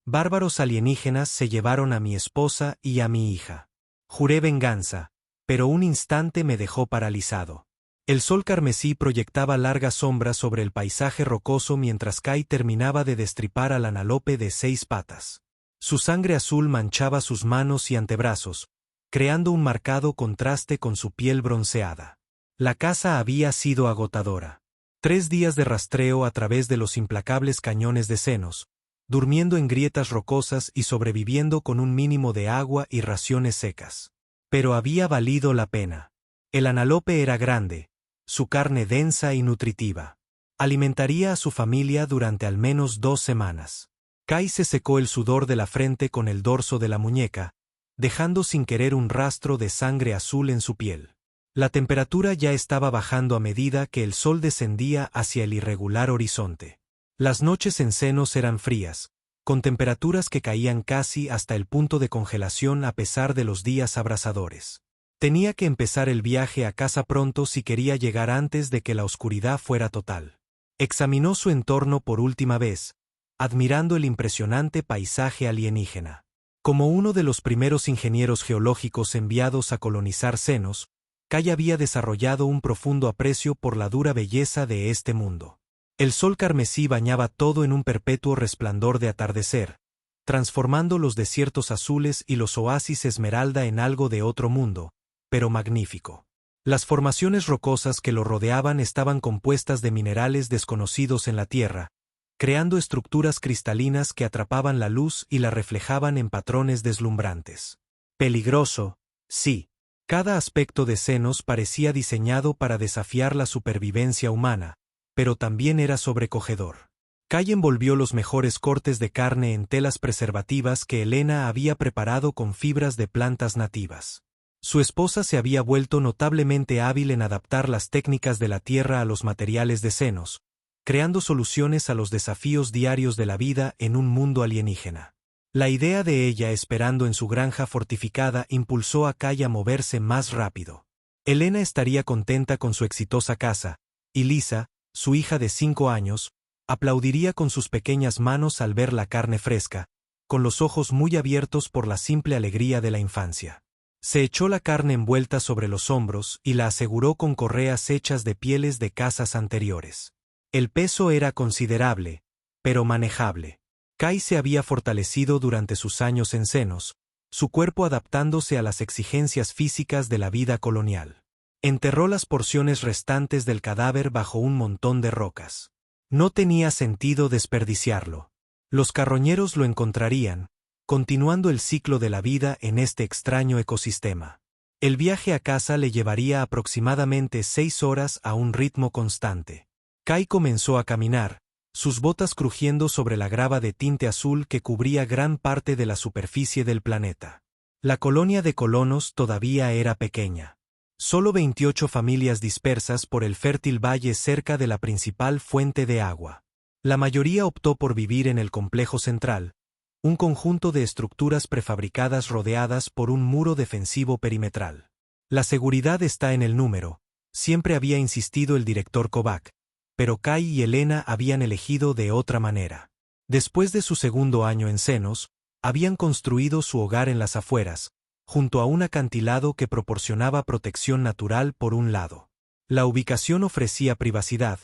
Bárbaros alienígenas se llevaron a mi esposa y a mi hija. Juré venganza, pero un instante me dejó paralizado. El sol carmesí proyectaba largas sombras sobre el paisaje rocoso mientras Kai terminaba de destripar al antílope de 6 patas. Su sangre azul manchaba sus manos y antebrazos, creando un marcado contraste con su piel bronceada. La caza había sido agotadora. 3 días de rastreo a través de los implacables cañones de senos, durmiendo en grietas rocosas y sobreviviendo con un mínimo de agua y raciones secas. Pero había valido la pena. El antílope era grande, su carne densa y nutritiva. Alimentaría a su familia durante al menos 2 semanas. Kai se secó el sudor de la frente con el dorso de la muñeca, dejando sin querer un rastro de sangre azul en su piel. La temperatura ya estaba bajando a medida que el sol descendía hacia el irregular horizonte. Las noches en Senos eran frías, con temperaturas que caían casi hasta el punto de congelación a pesar de los días abrasadores. Tenía que empezar el viaje a casa pronto si quería llegar antes de que la oscuridad fuera total. Examinó su entorno por última vez, admirando el impresionante paisaje alienígena. Como uno de los primeros ingenieros geológicos enviados a colonizar Senos, Kai había desarrollado un profundo aprecio por la dura belleza de este mundo. El sol carmesí bañaba todo en un perpetuo resplandor de atardecer, transformando los desiertos azules y los oasis esmeralda en algo de otro mundo, pero magnífico. Las formaciones rocosas que lo rodeaban estaban compuestas de minerales desconocidos en la Tierra, creando estructuras cristalinas que atrapaban la luz y la reflejaban en patrones deslumbrantes. Peligroso, sí. Cada aspecto de Senos parecía diseñado para desafiar la supervivencia humana, pero también era sobrecogedor. Kai envolvió los mejores cortes de carne en telas preservativas que Elena había preparado con fibras de plantas nativas. Su esposa se había vuelto notablemente hábil en adaptar las técnicas de la tierra a los materiales de Senos, creando soluciones a los desafíos diarios de la vida en un mundo alienígena. La idea de ella esperando en su granja fortificada impulsó a Kai a moverse más rápido. Elena estaría contenta con su exitosa caza, y Lisa, su hija de 5 años, aplaudiría con sus pequeñas manos al ver la carne fresca, con los ojos muy abiertos por la simple alegría de la infancia. Se echó la carne envuelta sobre los hombros y la aseguró con correas hechas de pieles de cazas anteriores. El peso era considerable, pero manejable. Kai se había fortalecido durante sus años en Senos, su cuerpo adaptándose a las exigencias físicas de la vida colonial. Enterró las porciones restantes del cadáver bajo un montón de rocas. No tenía sentido desperdiciarlo. Los carroñeros lo encontrarían, continuando el ciclo de la vida en este extraño ecosistema. El viaje a casa le llevaría aproximadamente 6 horas a un ritmo constante. Kai comenzó a caminar, sus botas crujiendo sobre la grava de tinte azul que cubría gran parte de la superficie del planeta. La colonia de colonos todavía era pequeña. Solo 28 familias dispersas por el fértil valle cerca de la principal fuente de agua. La mayoría optó por vivir en el complejo central, un conjunto de estructuras prefabricadas rodeadas por un muro defensivo perimetral. La seguridad está en el número, siempre había insistido el director Kovac, pero Kai y Elena habían elegido de otra manera. Después de su segundo año en Senos, habían construido su hogar en las afueras, junto a un acantilado que proporcionaba protección natural por un lado. La ubicación ofrecía privacidad,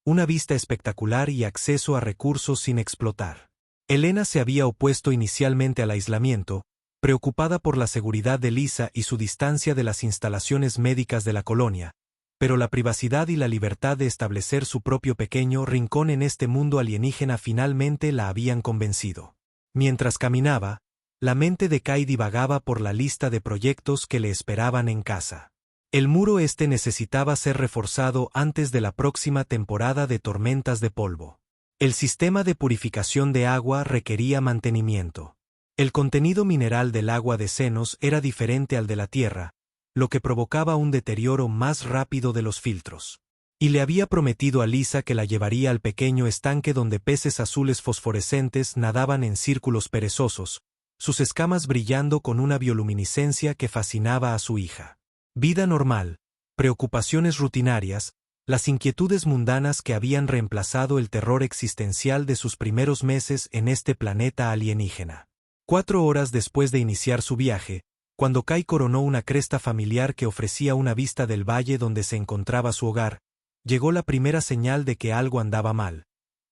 una vista espectacular y acceso a recursos sin explotar. Elena se había opuesto inicialmente al aislamiento, preocupada por la seguridad de Lisa y su distancia de las instalaciones médicas de la colonia, pero la privacidad y la libertad de establecer su propio pequeño rincón en este mundo alienígena finalmente la habían convencido. Mientras caminaba, la mente de Kai divagaba por la lista de proyectos que le esperaban en casa. El muro necesitaba ser reforzado antes de la próxima temporada de tormentas de polvo. El sistema de purificación de agua requería mantenimiento. El contenido mineral del agua de Senos era diferente al de la Tierra, lo que provocaba un deterioro más rápido de los filtros. Y le había prometido a Lisa que la llevaría al pequeño estanque donde peces azules fosforescentes nadaban en círculos perezosos, sus escamas brillando con una bioluminiscencia que fascinaba a su hija. Vida normal, preocupaciones rutinarias, las inquietudes mundanas que habían reemplazado el terror existencial de sus primeros meses en este planeta alienígena. 4 horas después de iniciar su viaje, cuando Kai coronó una cresta familiar que ofrecía una vista del valle donde se encontraba su hogar, llegó la primera señal de que algo andaba mal.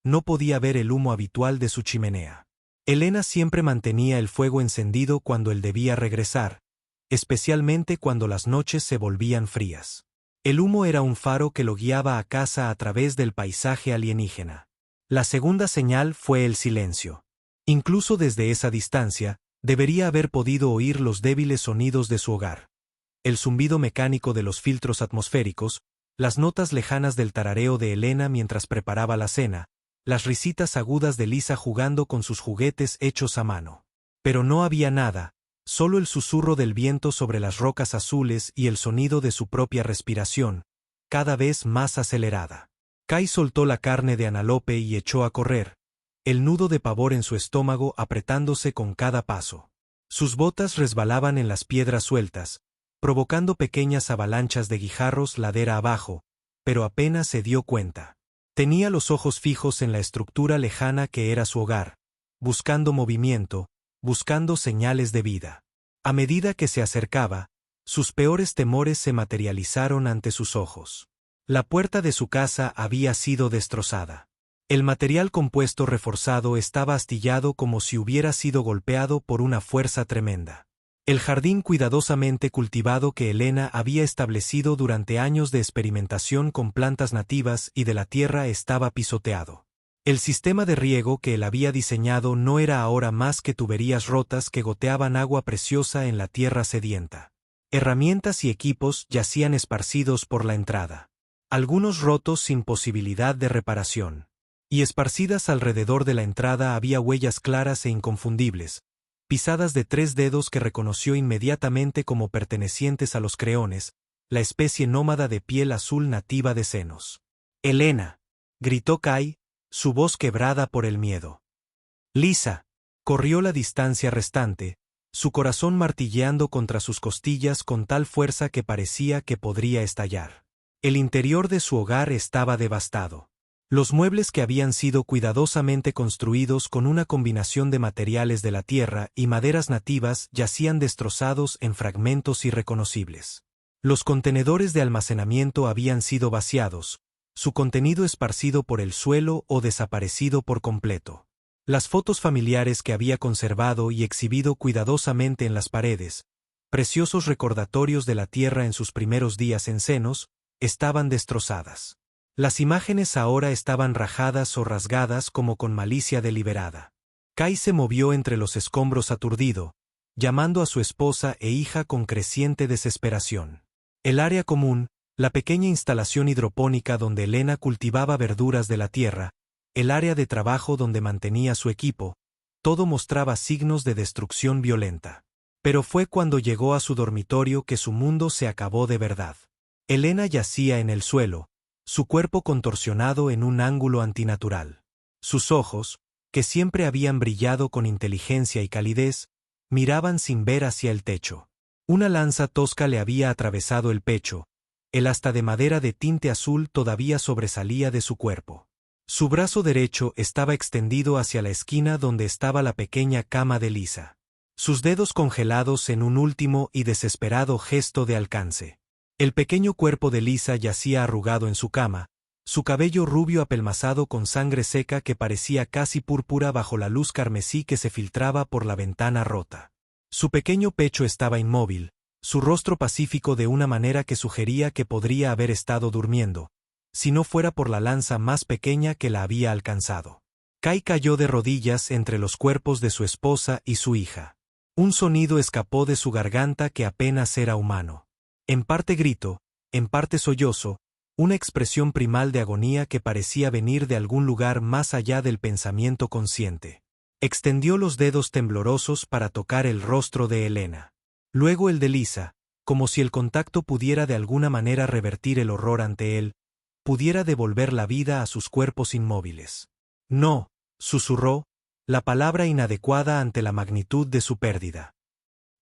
No podía ver el humo habitual de su chimenea. Elena siempre mantenía el fuego encendido cuando él debía regresar, especialmente cuando las noches se volvían frías. El humo era un faro que lo guiaba a casa a través del paisaje alienígena. La segunda señal fue el silencio. Incluso desde esa distancia, debería haber podido oír los débiles sonidos de su hogar. El zumbido mecánico de los filtros atmosféricos, las notas lejanas del tarareo de Elena mientras preparaba la cena, las risitas agudas de Lisa jugando con sus juguetes hechos a mano. Pero no había nada, solo el susurro del viento sobre las rocas azules y el sonido de su propia respiración, cada vez más acelerada. Kai soltó la carne de analope y echó a correr, el nudo de pavor en su estómago apretándose con cada paso. Sus botas resbalaban en las piedras sueltas, provocando pequeñas avalanchas de guijarros ladera abajo, pero apenas se dio cuenta. Tenía los ojos fijos en la estructura lejana que era su hogar, buscando movimiento, buscando señales de vida. A medida que se acercaba, sus peores temores se materializaron ante sus ojos. La puerta de su casa había sido destrozada. El material compuesto reforzado estaba astillado como si hubiera sido golpeado por una fuerza tremenda. El jardín cuidadosamente cultivado que Elena había establecido durante años de experimentación con plantas nativas y de la tierra estaba pisoteado. El sistema de riego que él había diseñado no era ahora más que tuberías rotas que goteaban agua preciosa en la tierra sedienta. Herramientas y equipos yacían esparcidos por la entrada. Algunos rotos sin posibilidad de reparación. Y esparcidas alrededor de la entrada había huellas claras e inconfundibles, pisadas de 3 dedos que reconoció inmediatamente como pertenecientes a los creones, la especie nómada de piel azul nativa de Senos. «Elena», gritó Kai, su voz quebrada por el miedo. Lisa, corrió la distancia restante, su corazón martilleando contra sus costillas con tal fuerza que parecía que podría estallar. El interior de su hogar estaba devastado. Los muebles que habían sido cuidadosamente construidos con una combinación de materiales de la tierra y maderas nativas yacían destrozados en fragmentos irreconocibles. Los contenedores de almacenamiento habían sido vaciados, su contenido esparcido por el suelo o desaparecido por completo. Las fotos familiares que había conservado y exhibido cuidadosamente en las paredes, preciosos recordatorios de la tierra en sus primeros días en Senos, estaban destrozadas. Las imágenes ahora estaban rajadas o rasgadas como con malicia deliberada. Kai se movió entre los escombros aturdido, llamando a su esposa e hija con creciente desesperación. El área común, la pequeña instalación hidropónica donde Elena cultivaba verduras de la tierra, el área de trabajo donde mantenía su equipo, todo mostraba signos de destrucción violenta. Pero fue cuando llegó a su dormitorio que su mundo se acabó de verdad. Elena yacía en el suelo, su cuerpo contorsionado en un ángulo antinatural. Sus ojos, que siempre habían brillado con inteligencia y calidez, miraban sin ver hacia el techo. Una lanza tosca le había atravesado el pecho, el asta de madera de tinte azul todavía sobresalía de su cuerpo. Su brazo derecho estaba extendido hacia la esquina donde estaba la pequeña cama de Lisa. Sus dedos congelados en un último y desesperado gesto de alcance. El pequeño cuerpo de Lisa yacía arrugado en su cama, su cabello rubio apelmazado con sangre seca que parecía casi púrpura bajo la luz carmesí que se filtraba por la ventana rota. Su pequeño pecho estaba inmóvil, su rostro pacífico de una manera que sugería que podría haber estado durmiendo, si no fuera por la lanza más pequeña que la había alcanzado. Kai cayó de rodillas entre los cuerpos de su esposa y su hija. Un sonido escapó de su garganta que apenas era humano. En parte grito, en parte sollozo, una expresión primal de agonía que parecía venir de algún lugar más allá del pensamiento consciente. Extendió los dedos temblorosos para tocar el rostro de Elena. Luego el de Lisa, como si el contacto pudiera de alguna manera revertir el horror ante él, pudiera devolver la vida a sus cuerpos inmóviles. No, susurró, la palabra inadecuada ante la magnitud de su pérdida.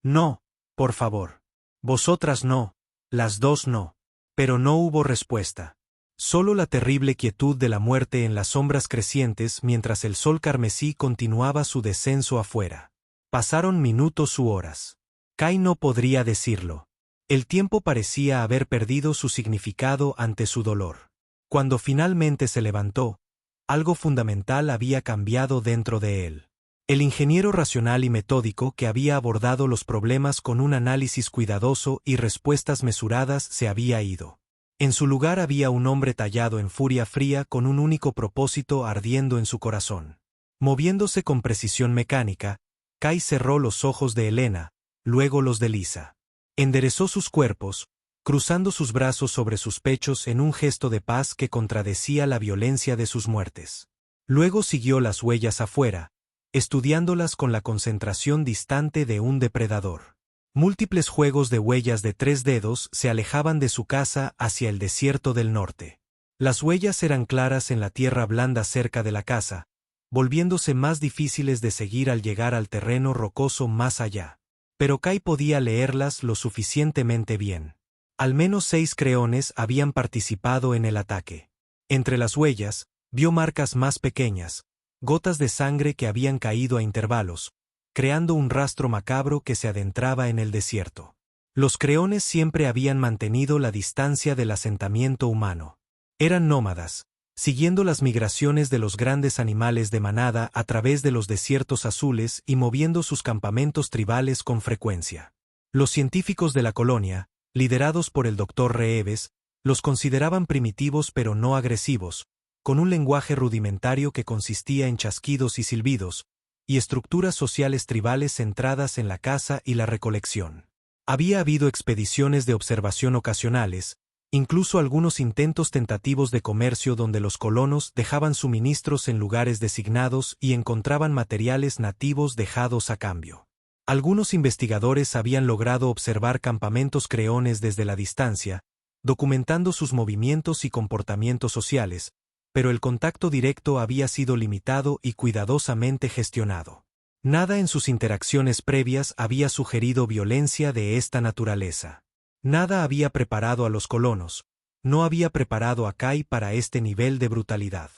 No, por favor. Vosotras no, las dos no. Pero no hubo respuesta. Solo la terrible quietud de la muerte en las sombras crecientes mientras el sol carmesí continuaba su descenso afuera. Pasaron minutos u horas. Kai no podría decirlo. El tiempo parecía haber perdido su significado ante su dolor. Cuando finalmente se levantó, algo fundamental había cambiado dentro de él. El ingeniero racional y metódico que había abordado los problemas con un análisis cuidadoso y respuestas mesuradas se había ido. En su lugar había un hombre tallado en furia fría con un único propósito ardiendo en su corazón. Moviéndose con precisión mecánica, Kai cerró los ojos de Elena, luego los de Lisa. Enderezó sus cuerpos, cruzando sus brazos sobre sus pechos en un gesto de paz que contradecía la violencia de sus muertes. Luego siguió las huellas afuera, estudiándolas con la concentración distante de un depredador. Múltiples juegos de huellas de 3 dedos se alejaban de su casa hacia el desierto del norte. Las huellas eran claras en la tierra blanda cerca de la casa, volviéndose más difíciles de seguir al llegar al terreno rocoso más allá. Pero Kai podía leerlas lo suficientemente bien. Al menos 6 creones habían participado en el ataque. Entre las huellas, vio marcas más pequeñas, gotas de sangre que habían caído a intervalos, creando un rastro macabro que se adentraba en el desierto. Los creones siempre habían mantenido la distancia del asentamiento humano. Eran nómadas, siguiendo las migraciones de los grandes animales de manada a través de los desiertos azules y moviendo sus campamentos tribales con frecuencia. Los científicos de la colonia, liderados por el Dr. Reeves, los consideraban primitivos pero no agresivos, con un lenguaje rudimentario que consistía en chasquidos y silbidos, y estructuras sociales tribales centradas en la caza y la recolección. Había habido expediciones de observación ocasionales, incluso algunos intentos tentativos de comercio donde los colonos dejaban suministros en lugares designados y encontraban materiales nativos dejados a cambio. Algunos investigadores habían logrado observar campamentos creones desde la distancia, documentando sus movimientos y comportamientos sociales, pero el contacto directo había sido limitado y cuidadosamente gestionado. Nada en sus interacciones previas había sugerido violencia de esta naturaleza. Nada había preparado a los colonos, no había preparado a Kai para este nivel de brutalidad.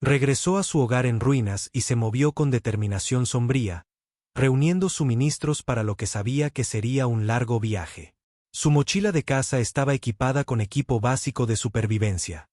Regresó a su hogar en ruinas y se movió con determinación sombría, reuniendo suministros para lo que sabía que sería un largo viaje. Su mochila de caza estaba equipada con equipo básico de supervivencia.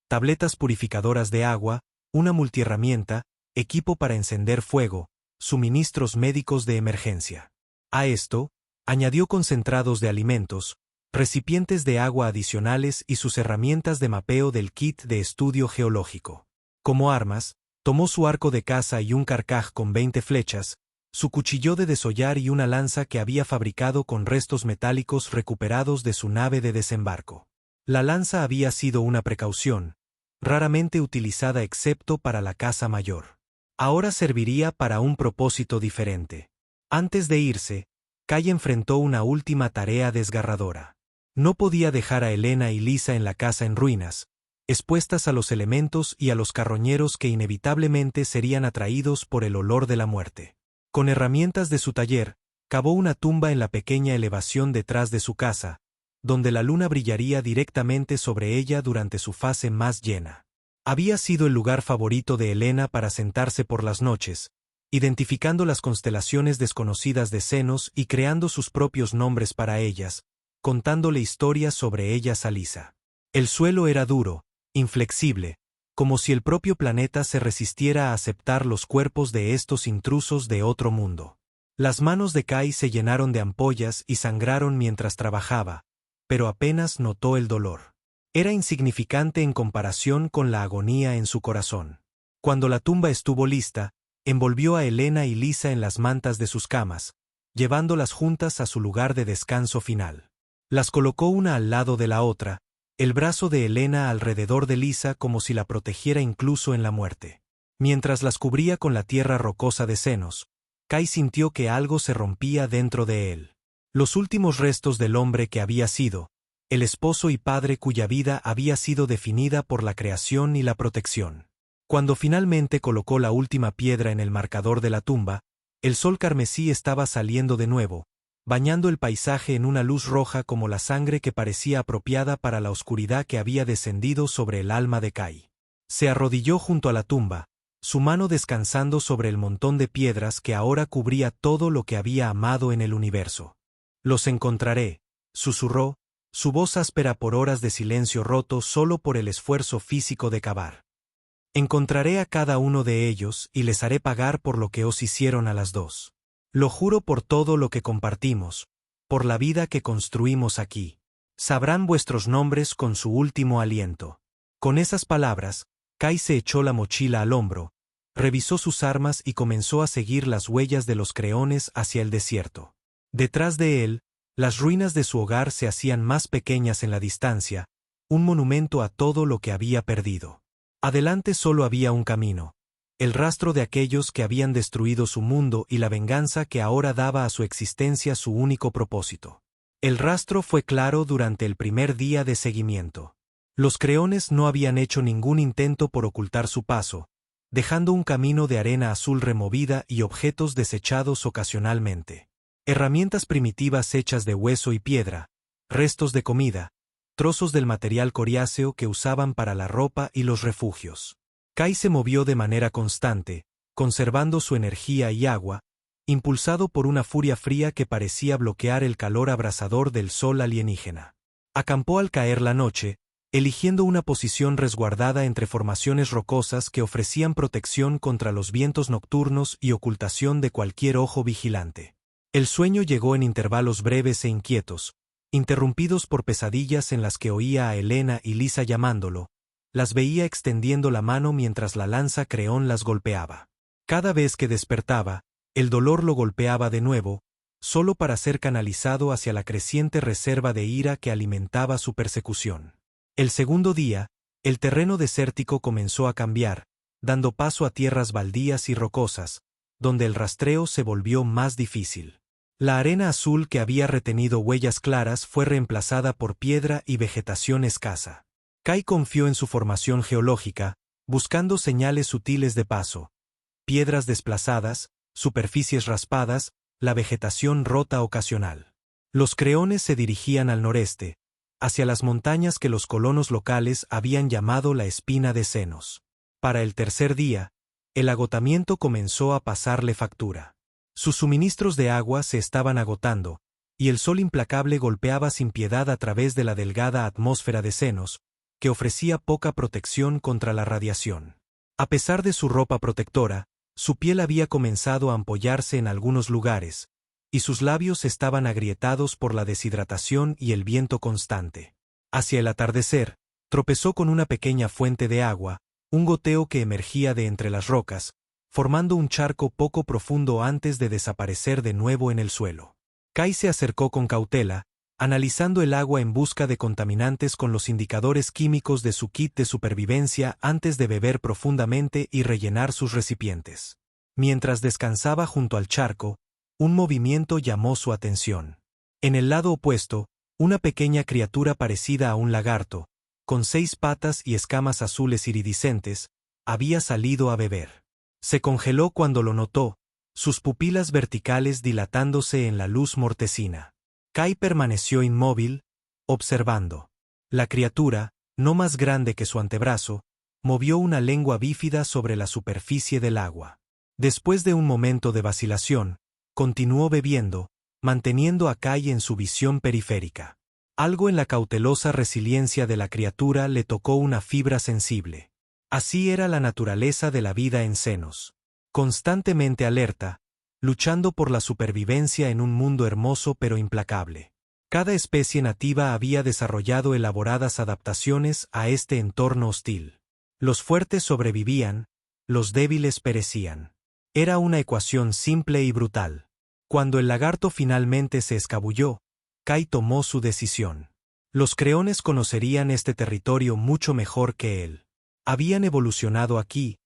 Tabletas purificadoras de agua, una multiherramienta, equipo para encender fuego, suministros médicos de emergencia. A esto, añadió concentrados de alimentos, recipientes de agua adicionales y sus herramientas de mapeo del kit de estudio geológico. Como armas, tomó su arco de caza y un carcaj con 20 flechas, su cuchillo de desollar y una lanza que había fabricado con restos metálicos recuperados de su nave de desembarco. La lanza había sido una precaución, raramente utilizada excepto para la caza mayor. Ahora serviría para un propósito diferente. Antes de irse, Kai enfrentó una última tarea desgarradora. No podía dejar a Elena y Lisa en la casa en ruinas, expuestas a los elementos y a los carroñeros que inevitablemente serían atraídos por el olor de la muerte. Con herramientas de su taller, cavó una tumba en la pequeña elevación detrás de su casa, donde la luna brillaría directamente sobre ella durante su fase más llena. Había sido el lugar favorito de Elena para sentarse por las noches, identificando las constelaciones desconocidas de Cenos y creando sus propios nombres para ellas, contándole historias sobre ellas a Lisa. El suelo era duro, inflexible, como si el propio planeta se resistiera a aceptar los cuerpos de estos intrusos de otro mundo. Las manos de Kai se llenaron de ampollas y sangraron mientras trabajaba, pero apenas notó el dolor. Era insignificante en comparación con la agonía en su corazón. Cuando la tumba estuvo lista, envolvió a Elena y Lisa en las mantas de sus camas, llevándolas juntas a su lugar de descanso final. Las colocó una al lado de la otra, el brazo de Elena alrededor de Lisa como si la protegiera incluso en la muerte. Mientras las cubría con la tierra rocosa de Cenos, Kai sintió que algo se rompía dentro de él. Los últimos restos del hombre que había sido, el esposo y padre cuya vida había sido definida por la creación y la protección. Cuando finalmente colocó la última piedra en el marcador de la tumba, el sol carmesí estaba saliendo de nuevo, bañando el paisaje en una luz roja como la sangre que parecía apropiada para la oscuridad que había descendido sobre el alma de Kai. Se arrodilló junto a la tumba, su mano descansando sobre el montón de piedras que ahora cubría todo lo que había amado en el universo. «Los encontraré», susurró, su voz áspera por horas de silencio roto solo por el esfuerzo físico de cavar. «Encontraré a cada uno de ellos y les haré pagar por lo que os hicieron a las dos. Lo juro por todo lo que compartimos, por la vida que construimos aquí. Sabrán vuestros nombres con su último aliento». Con esas palabras, Kai se echó la mochila al hombro, revisó sus armas y comenzó a seguir las huellas de los creones hacia el desierto. Detrás de él, las ruinas de su hogar se hacían más pequeñas en la distancia, un monumento a todo lo que había perdido. Adelante solo había un camino, el rastro de aquellos que habían destruido su mundo y la venganza que ahora daba a su existencia su único propósito. El rastro fue claro durante el primer día de seguimiento. Los creones no habían hecho ningún intento por ocultar su paso, dejando un camino de arena azul removida y objetos desechados ocasionalmente. Herramientas primitivas hechas de hueso y piedra, restos de comida, trozos del material coriáceo que usaban para la ropa y los refugios. Kai se movió de manera constante, conservando su energía y agua, impulsado por una furia fría que parecía bloquear el calor abrasador del sol alienígena. Acampó al caer la noche, eligiendo una posición resguardada entre formaciones rocosas que ofrecían protección contra los vientos nocturnos y ocultación de cualquier ojo vigilante. El sueño llegó en intervalos breves e inquietos, interrumpidos por pesadillas en las que oía a Helena y Lisa llamándolo, las veía extendiendo la mano mientras la lanza creón las golpeaba. Cada vez que despertaba, el dolor lo golpeaba de nuevo, solo para ser canalizado hacia la creciente reserva de ira que alimentaba su persecución. El segundo día, el terreno desértico comenzó a cambiar, dando paso a tierras baldías y rocosas, donde el rastreo se volvió más difícil. La arena azul que había retenido huellas claras fue reemplazada por piedra y vegetación escasa. Kai confió en su formación geológica, buscando señales sutiles de paso, piedras desplazadas, superficies raspadas, la vegetación rota ocasional. Los creones se dirigían al noreste, hacia las montañas que los colonos locales habían llamado la espina de senos. Para el tercer día, el agotamiento comenzó a pasarle factura. Sus suministros de agua se estaban agotando, y el sol implacable golpeaba sin piedad a través de la delgada atmósfera de senos, que ofrecía poca protección contra la radiación. A pesar de su ropa protectora, su piel había comenzado a ampollarse en algunos lugares, y sus labios estaban agrietados por la deshidratación y el viento constante. Hacia el atardecer, tropezó con una pequeña fuente de agua, un goteo que emergía de entre las rocas, formando un charco poco profundo antes de desaparecer de nuevo en el suelo. Kai se acercó con cautela, analizando el agua en busca de contaminantes con los indicadores químicos de su kit de supervivencia antes de beber profundamente y rellenar sus recipientes. Mientras descansaba junto al charco, un movimiento llamó su atención. En el lado opuesto, una pequeña criatura parecida a un lagarto, con 6 patas y escamas azules iridiscentes, había salido a beber. Se congeló cuando lo notó, sus pupilas verticales dilatándose en la luz mortecina. Kai permaneció inmóvil, observando. La criatura, no más grande que su antebrazo, movió una lengua bífida sobre la superficie del agua. Después de un momento de vacilación, continuó bebiendo, manteniendo a Kai en su visión periférica. Algo en la cautelosa resiliencia de la criatura le tocó una fibra sensible. Así era la naturaleza de la vida en Senos. Constantemente alerta, luchando por la supervivencia en un mundo hermoso pero implacable. Cada especie nativa había desarrollado elaboradas adaptaciones a este entorno hostil. Los fuertes sobrevivían, los débiles perecían. Era una ecuación simple y brutal. Cuando el lagarto finalmente se escabulló, Kai tomó su decisión. Los creones conocerían este territorio mucho mejor que él. Habían evolucionado aquí,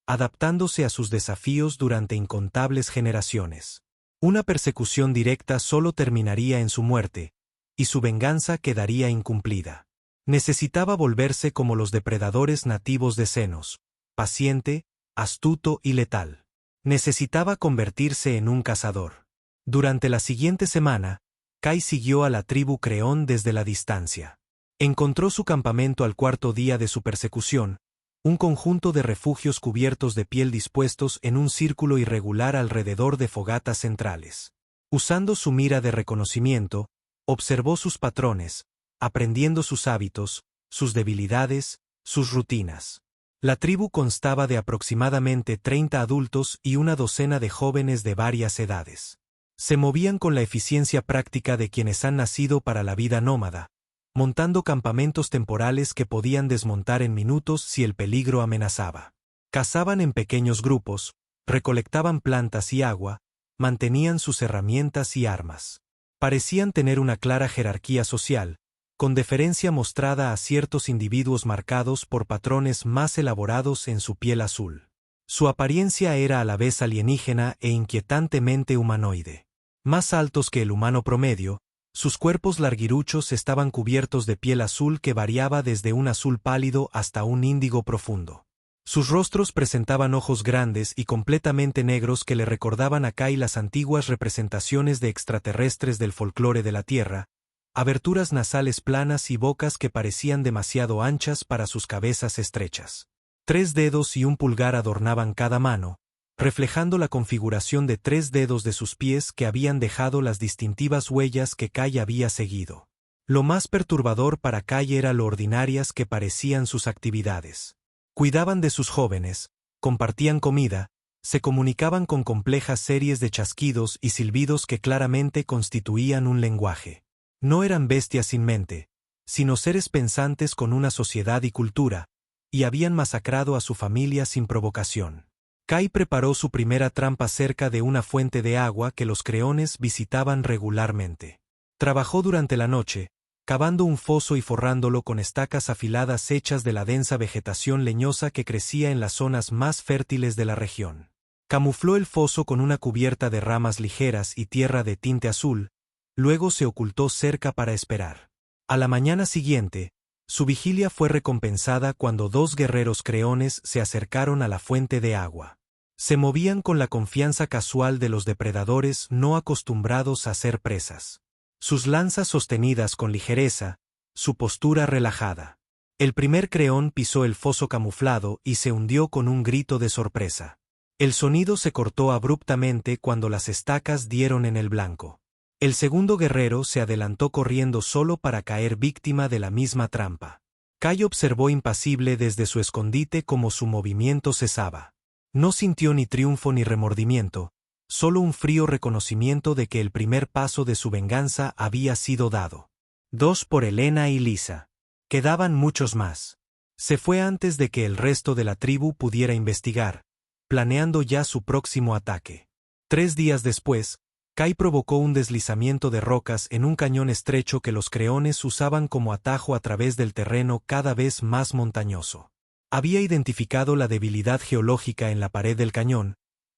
adaptándose a sus desafíos durante incontables generaciones. Una persecución directa solo terminaría en su muerte, y su venganza quedaría incumplida. Necesitaba volverse como los depredadores nativos de Senos, paciente, astuto y letal. Necesitaba convertirse en un cazador. Durante la siguiente semana, Kai siguió a la tribu Creón desde la distancia. Encontró su campamento al cuarto día de su persecución, un conjunto de refugios cubiertos de piel dispuestos en un círculo irregular alrededor de fogatas centrales. Usando su mira de reconocimiento, observó sus patrones, aprendiendo sus hábitos, sus debilidades, sus rutinas. La tribu constaba de aproximadamente 30 adultos y una docena de jóvenes de varias edades. Se movían con la eficiencia práctica de quienes han nacido para la vida nómada, montando campamentos temporales que podían desmontar en minutos si el peligro amenazaba. Cazaban en pequeños grupos, recolectaban plantas y agua, mantenían sus herramientas y armas. Parecían tener una clara jerarquía social, con deferencia mostrada a ciertos individuos marcados por patrones más elaborados en su piel azul. Su apariencia era a la vez alienígena e inquietantemente humanoide. Más altos que el humano promedio, sus cuerpos larguiruchos estaban cubiertos de piel azul que variaba desde un azul pálido hasta un índigo profundo. Sus rostros presentaban ojos grandes y completamente negros que le recordaban a Kai las antiguas representaciones de extraterrestres del folclore de la Tierra, aberturas nasales planas y bocas que parecían demasiado anchas para sus cabezas estrechas. 3 dedos y un pulgar adornaban cada mano, reflejando la configuración de 3 dedos de sus pies que habían dejado las distintivas huellas que Kai había seguido. Lo más perturbador para Kai era lo ordinarias que parecían sus actividades. Cuidaban de sus jóvenes, compartían comida, se comunicaban con complejas series de chasquidos y silbidos que claramente constituían un lenguaje. No eran bestias sin mente, sino seres pensantes con una sociedad y cultura, y habían masacrado a su familia sin provocación. Kai preparó su primera trampa cerca de una fuente de agua que los creones visitaban regularmente. Trabajó durante la noche, cavando un foso y forrándolo con estacas afiladas hechas de la densa vegetación leñosa que crecía en las zonas más fértiles de la región. Camufló el foso con una cubierta de ramas ligeras y tierra de tinte azul, luego se ocultó cerca para esperar. A la mañana siguiente, su vigilia fue recompensada cuando 2 guerreros creones se acercaron a la fuente de agua. Se movían con la confianza casual de los depredadores no acostumbrados a ser presas. Sus lanzas sostenidas con ligereza, su postura relajada. El primer creón pisó el foso camuflado y se hundió con un grito de sorpresa. El sonido se cortó abruptamente cuando las estacas dieron en el blanco. El segundo guerrero se adelantó corriendo solo para caer víctima de la misma trampa. Kai observó impasible desde su escondite cómo su movimiento cesaba. No sintió ni triunfo ni remordimiento, solo un frío reconocimiento de que el primer paso de su venganza había sido dado. 2 por Elena y Lisa. Quedaban muchos más. Se fue antes de que el resto de la tribu pudiera investigar, planeando ya su próximo ataque. 3 días después, Kai provocó un deslizamiento de rocas en un cañón estrecho que los creones usaban como atajo a través del terreno cada vez más montañoso. Había identificado la debilidad geológica en la pared del cañón,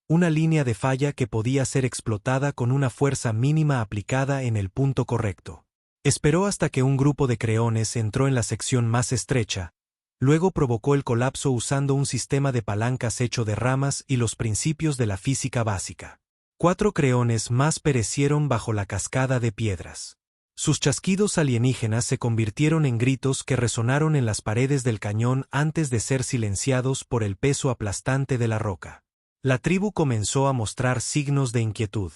una línea de falla que podía ser explotada con una fuerza mínima aplicada en el punto correcto. Esperó hasta que un grupo de creones entró en la sección más estrecha, luego provocó el colapso usando un sistema de palancas hecho de ramas y los principios de la física básica. 4 creones más perecieron bajo la cascada de piedras. Sus chasquidos alienígenas se convirtieron en gritos que resonaron en las paredes del cañón antes de ser silenciados por el peso aplastante de la roca. La tribu comenzó a mostrar signos de inquietud.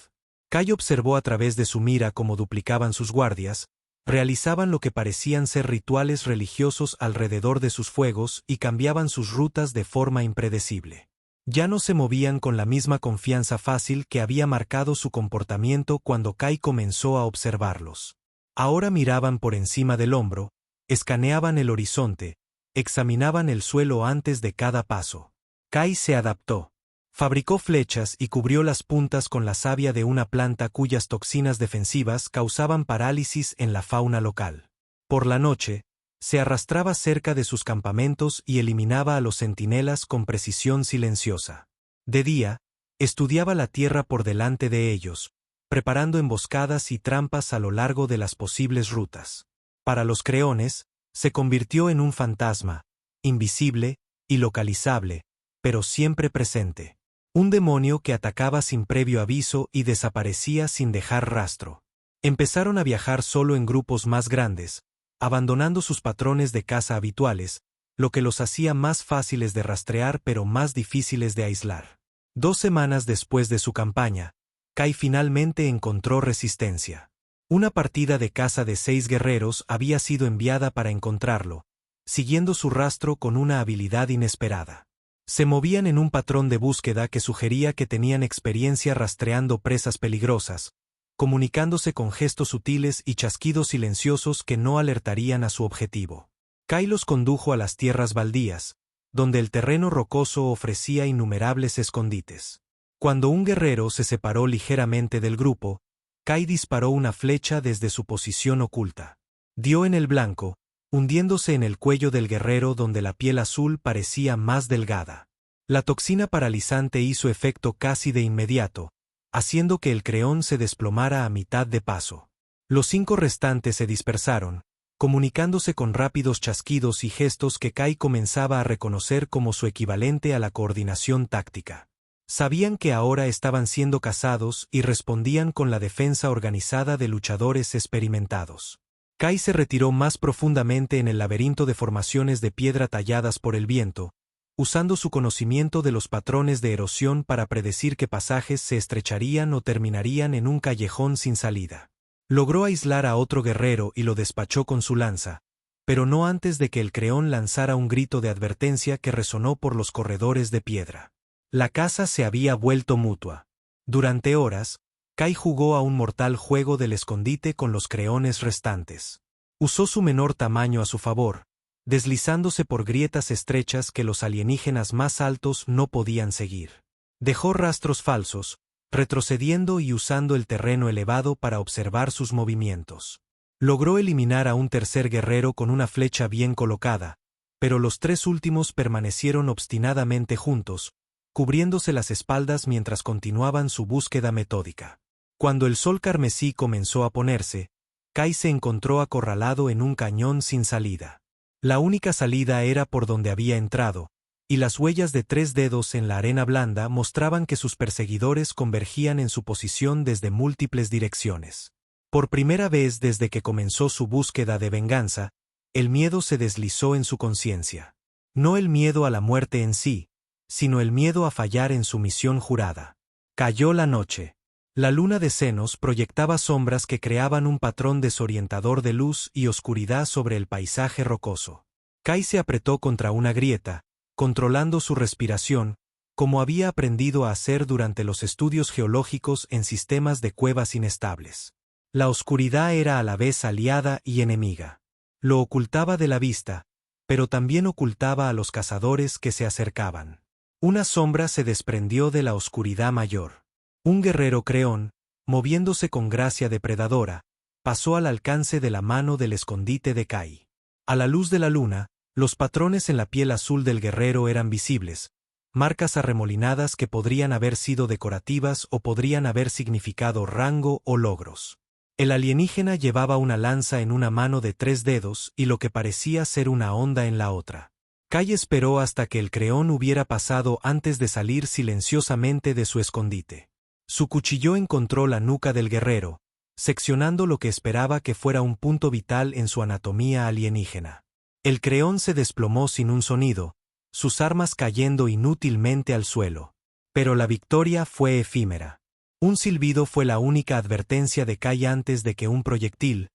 Kai observó a través de su mira cómo duplicaban sus guardias, realizaban lo que parecían ser rituales religiosos alrededor de sus fuegos y cambiaban sus rutas de forma impredecible. Ya no se movían con la misma confianza fácil que había marcado su comportamiento cuando Kai comenzó a observarlos. Ahora miraban por encima del hombro, escaneaban el horizonte, examinaban el suelo antes de cada paso. Kai se adaptó. Fabricó flechas y cubrió las puntas con la savia de una planta cuyas toxinas defensivas causaban parálisis en la fauna local. Por la noche, se arrastraba cerca de sus campamentos y eliminaba a los centinelas con precisión silenciosa. De día, estudiaba la tierra por delante de ellos, preparando emboscadas y trampas a lo largo de las posibles rutas. Para los creones, se convirtió en un fantasma, invisible y localizable, pero siempre presente. Un demonio que atacaba sin previo aviso y desaparecía sin dejar rastro. Empezaron a viajar solo en grupos más grandes, abandonando sus patrones de caza habituales, lo que los hacía más fáciles de rastrear pero más difíciles de aislar. 2 semanas después de su campaña, Kai finalmente encontró resistencia. Una partida de caza de 6 guerreros había sido enviada para encontrarlo, siguiendo su rastro con una habilidad inesperada. Se movían en un patrón de búsqueda que sugería que tenían experiencia rastreando presas peligrosas, comunicándose con gestos sutiles y chasquidos silenciosos que no alertarían a su objetivo. Kai los condujo a las tierras baldías, donde el terreno rocoso ofrecía innumerables escondites. Cuando un guerrero se separó ligeramente del grupo, Kai disparó una flecha desde su posición oculta. Dio en el blanco, hundiéndose en el cuello del guerrero donde la piel azul parecía más delgada. La toxina paralizante hizo efecto casi de inmediato, haciendo que el creón se desplomara a mitad de paso. Los 5 restantes se dispersaron, comunicándose con rápidos chasquidos y gestos que Kai comenzaba a reconocer como su equivalente a la coordinación táctica. Sabían que ahora estaban siendo cazados y respondían con la defensa organizada de luchadores experimentados. Kai se retiró más profundamente en el laberinto de formaciones de piedra talladas por el viento, usando su conocimiento de los patrones de erosión para predecir qué pasajes se estrecharían o terminarían en un callejón sin salida. Logró aislar a otro guerrero y lo despachó con su lanza, pero no antes de que el creón lanzara un grito de advertencia que resonó por los corredores de piedra. La caza se había vuelto mutua. Durante horas, Kai jugó a un mortal juego del escondite con los creones restantes. Usó su menor tamaño a su favor, deslizándose por grietas estrechas que los alienígenas más altos no podían seguir. Dejó rastros falsos, retrocediendo y usando el terreno elevado para observar sus movimientos. Logró eliminar a un tercer guerrero con una flecha bien colocada, pero los 3 últimos permanecieron obstinadamente juntos, cubriéndose las espaldas mientras continuaban su búsqueda metódica. Cuando el sol carmesí comenzó a ponerse, Kai se encontró acorralado en un cañón sin salida. La única salida era por donde había entrado, y las huellas de 3 dedos en la arena blanda mostraban que sus perseguidores convergían en su posición desde múltiples direcciones. Por primera vez desde que comenzó su búsqueda de venganza, el miedo se deslizó en su conciencia. No el miedo a la muerte en sí, sino el miedo a fallar en su misión jurada. Cayó la noche. La luna de senos proyectaba sombras que creaban un patrón desorientador de luz y oscuridad sobre el paisaje rocoso. Kai se apretó contra una grieta, controlando su respiración, como había aprendido a hacer durante los estudios geológicos en sistemas de cuevas inestables. La oscuridad era a la vez aliada y enemiga. Lo ocultaba de la vista, pero también ocultaba a los cazadores que se acercaban. Una sombra se desprendió de la oscuridad mayor. Un guerrero creón, moviéndose con gracia depredadora, pasó al alcance de la mano del escondite de Kai. A la luz de la luna, los patrones en la piel azul del guerrero eran visibles, marcas arremolinadas que podrían haber sido decorativas o podrían haber significado rango o logros. El alienígena llevaba una lanza en una mano de 3 dedos y lo que parecía ser una honda en la otra. Kai esperó hasta que el creón hubiera pasado antes de salir silenciosamente de su escondite. Su cuchillo encontró la nuca del guerrero, seccionando lo que esperaba que fuera un punto vital en su anatomía alienígena. El creón se desplomó sin un sonido, sus armas cayendo inútilmente al suelo. Pero la victoria fue efímera. Un silbido fue la única advertencia de Kai antes de que un proyectil,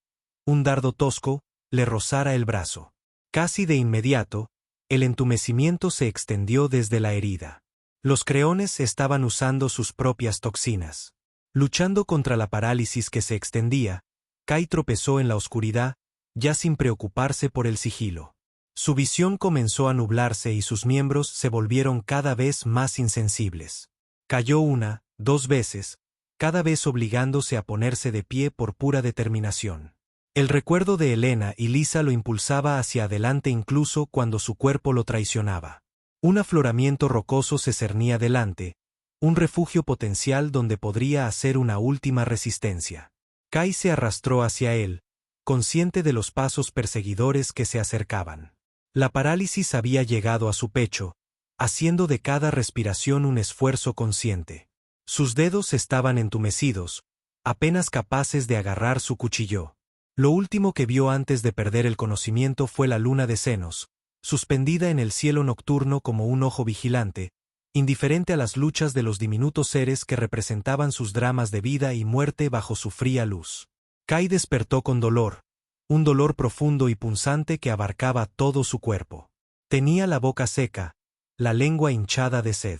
un dardo tosco, le rozara el brazo. Casi de inmediato, el entumecimiento se extendió desde la herida. Los creones estaban usando sus propias toxinas. Luchando contra la parálisis que se extendía, Kai tropezó en la oscuridad, ya sin preocuparse por el sigilo. Su visión comenzó a nublarse y sus miembros se volvieron cada vez más insensibles. Cayó 1, 2 veces, cada vez obligándose a ponerse de pie por pura determinación. El recuerdo de Elena y Lisa lo impulsaba hacia adelante incluso cuando su cuerpo lo traicionaba. Un afloramiento rocoso se cernía delante, un refugio potencial donde podría hacer una última resistencia. Kai se arrastró hacia él, consciente de los pasos perseguidores que se acercaban. La parálisis había llegado a su pecho, haciendo de cada respiración un esfuerzo consciente. Sus dedos estaban entumecidos, apenas capaces de agarrar su cuchillo. Lo último que vio antes de perder el conocimiento fue la luna de senos, suspendida en el cielo nocturno como un ojo vigilante, indiferente a las luchas de los diminutos seres que representaban sus dramas de vida y muerte bajo su fría luz. Kai despertó con dolor, un dolor profundo y punzante que abarcaba todo su cuerpo. Tenía la boca seca, la lengua hinchada de sed.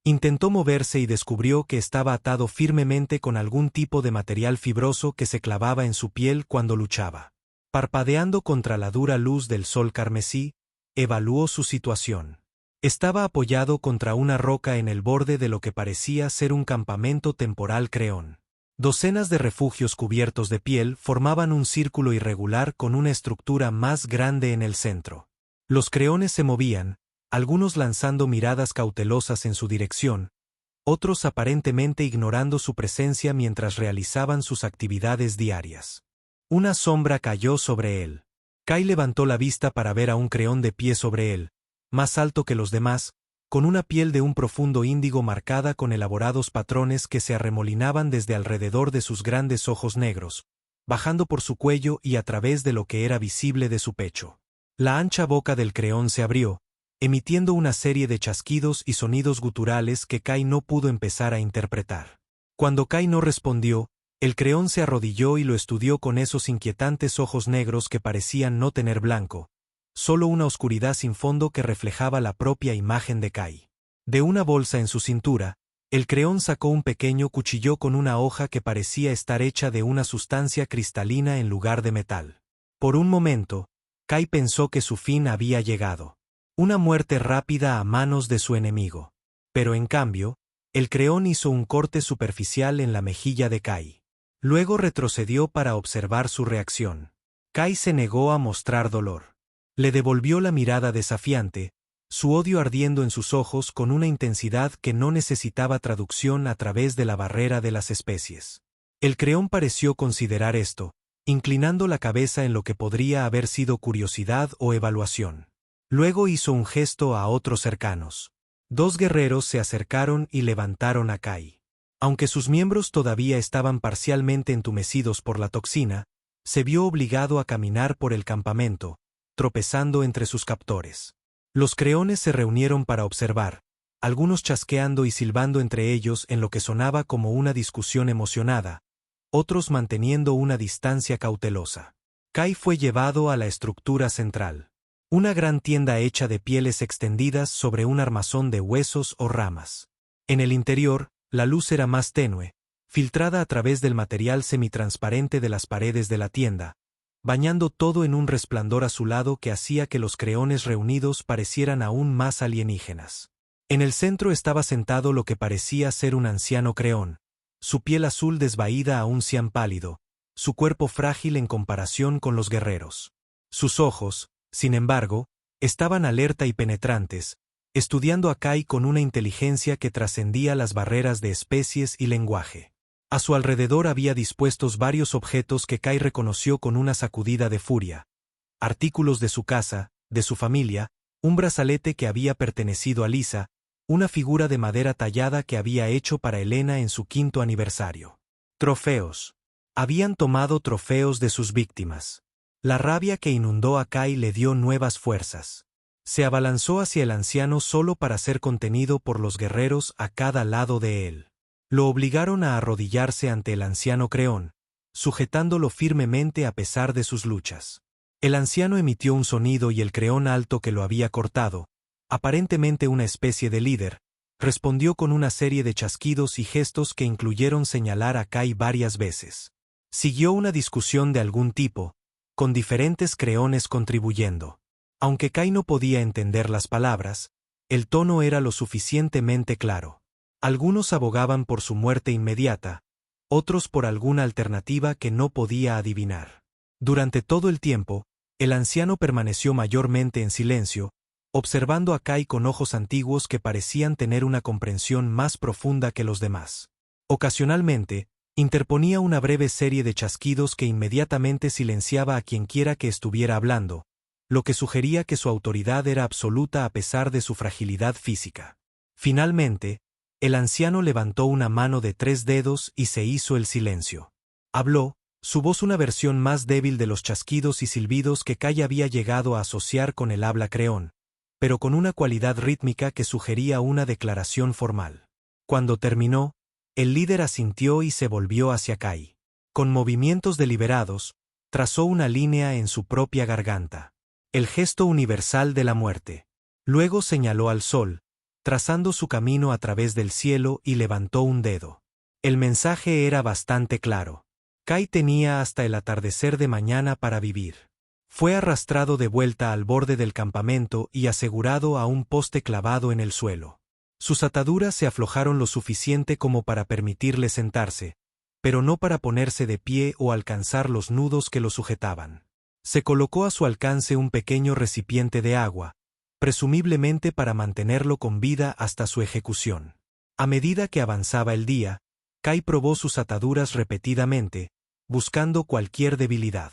Intentó moverse y descubrió que estaba atado firmemente con algún tipo de material fibroso que se clavaba en su piel cuando luchaba. Parpadeando contra la dura luz del sol carmesí, evaluó su situación. Estaba apoyado contra una roca en el borde de lo que parecía ser un campamento temporal creón. Docenas de refugios cubiertos de piel formaban un círculo irregular con una estructura más grande en el centro. Los creones se movían, algunos lanzando miradas cautelosas en su dirección, otros aparentemente ignorando su presencia mientras realizaban sus actividades diarias. Una sombra cayó sobre él. Kai levantó la vista para ver a un creón de pie sobre él, más alto que los demás, con una piel de un profundo índigo marcada con elaborados patrones que se arremolinaban desde alrededor de sus grandes ojos negros, bajando por su cuello y a través de lo que era visible de su pecho. La ancha boca del creón se abrió, emitiendo una serie de chasquidos y sonidos guturales que Kai no pudo empezar a interpretar. Cuando Kai no respondió, el creón se arrodilló y lo estudió con esos inquietantes ojos negros que parecían no tener blanco, solo una oscuridad sin fondo que reflejaba la propia imagen de Kai. De una bolsa en su cintura, el creón sacó un pequeño cuchillo con una hoja que parecía estar hecha de una sustancia cristalina en lugar de metal. Por un momento, Kai pensó que su fin había llegado. Una muerte rápida a manos de su enemigo. Pero en cambio, el creón hizo un corte superficial en la mejilla de Kai. Luego retrocedió para observar su reacción. Kai se negó a mostrar dolor. Le devolvió la mirada desafiante, su odio ardiendo en sus ojos con una intensidad que no necesitaba traducción a través de la barrera de las especies. El creón pareció considerar esto, inclinando la cabeza en lo que podría haber sido curiosidad o evaluación. Luego hizo un gesto a otros cercanos. Dos guerreros se acercaron y levantaron a Kai. Aunque sus miembros todavía estaban parcialmente entumecidos por la toxina, se vio obligado a caminar por el campamento, tropezando entre sus captores. Los creones se reunieron para observar, algunos chasqueando y silbando entre ellos en lo que sonaba como una discusión emocionada, otros manteniendo una distancia cautelosa. Kai fue llevado a la estructura central. Una gran tienda hecha de pieles extendidas sobre un armazón de huesos o ramas. En el interior, la luz era más tenue, filtrada a través del material semitransparente de las paredes de la tienda, bañando todo en un resplandor azulado que hacía que los creones reunidos parecieran aún más alienígenas. En el centro estaba sentado lo que parecía ser un anciano creón, su piel azul desvaída a un cian pálido, su cuerpo frágil en comparación con los guerreros. Sus ojos, sin embargo, estaban alerta y penetrantes, estudiando a Kai con una inteligencia que trascendía las barreras de especies y lenguaje. A su alrededor había dispuestos varios objetos que Kai reconoció con una sacudida de furia. Artículos de su casa, de su familia, un brazalete que había pertenecido a Lisa, una figura de madera tallada que había hecho para Elena en su 5º aniversario. Trofeos. Habían tomado trofeos de sus víctimas. La rabia que inundó a Kai le dio nuevas fuerzas. Se abalanzó hacia el anciano solo para ser contenido por los guerreros a cada lado de él. Lo obligaron a arrodillarse ante el anciano creón, sujetándolo firmemente a pesar de sus luchas. El anciano emitió un sonido y el creón alto que lo había cortado, aparentemente una especie de líder, respondió con una serie de chasquidos y gestos que incluyeron señalar a Kai varias veces. Siguió una discusión de algún tipo, con diferentes creones contribuyendo. Aunque Kai no podía entender las palabras, el tono era lo suficientemente claro. Algunos abogaban por su muerte inmediata, otros por alguna alternativa que no podía adivinar. Durante todo el tiempo, el anciano permaneció mayormente en silencio, observando a Kai con ojos antiguos que parecían tener una comprensión más profunda que los demás. Ocasionalmente, interponía una breve serie de chasquidos que inmediatamente silenciaba a quienquiera que estuviera hablando, lo que sugería que su autoridad era absoluta a pesar de su fragilidad física. Finalmente, el anciano levantó una mano de 3 dedos y se hizo el silencio. Habló, su voz una versión más débil de los chasquidos y silbidos que Kai había llegado a asociar con el habla creón, pero con una cualidad rítmica que sugería una declaración formal. Cuando terminó, el líder asintió y se volvió hacia Kai. Con movimientos deliberados, trazó una línea en su propia garganta. El gesto universal de la muerte. Luego señaló al sol, trazando su camino a través del cielo, y levantó un dedo. El mensaje era bastante claro. Kai tenía hasta el atardecer de mañana para vivir. Fue arrastrado de vuelta al borde del campamento y asegurado a un poste clavado en el suelo. Sus ataduras se aflojaron lo suficiente como para permitirle sentarse, pero no para ponerse de pie o alcanzar los nudos que lo sujetaban. Se colocó a su alcance un pequeño recipiente de agua, presumiblemente para mantenerlo con vida hasta su ejecución. A medida que avanzaba el día, Kai probó sus ataduras repetidamente, buscando cualquier debilidad.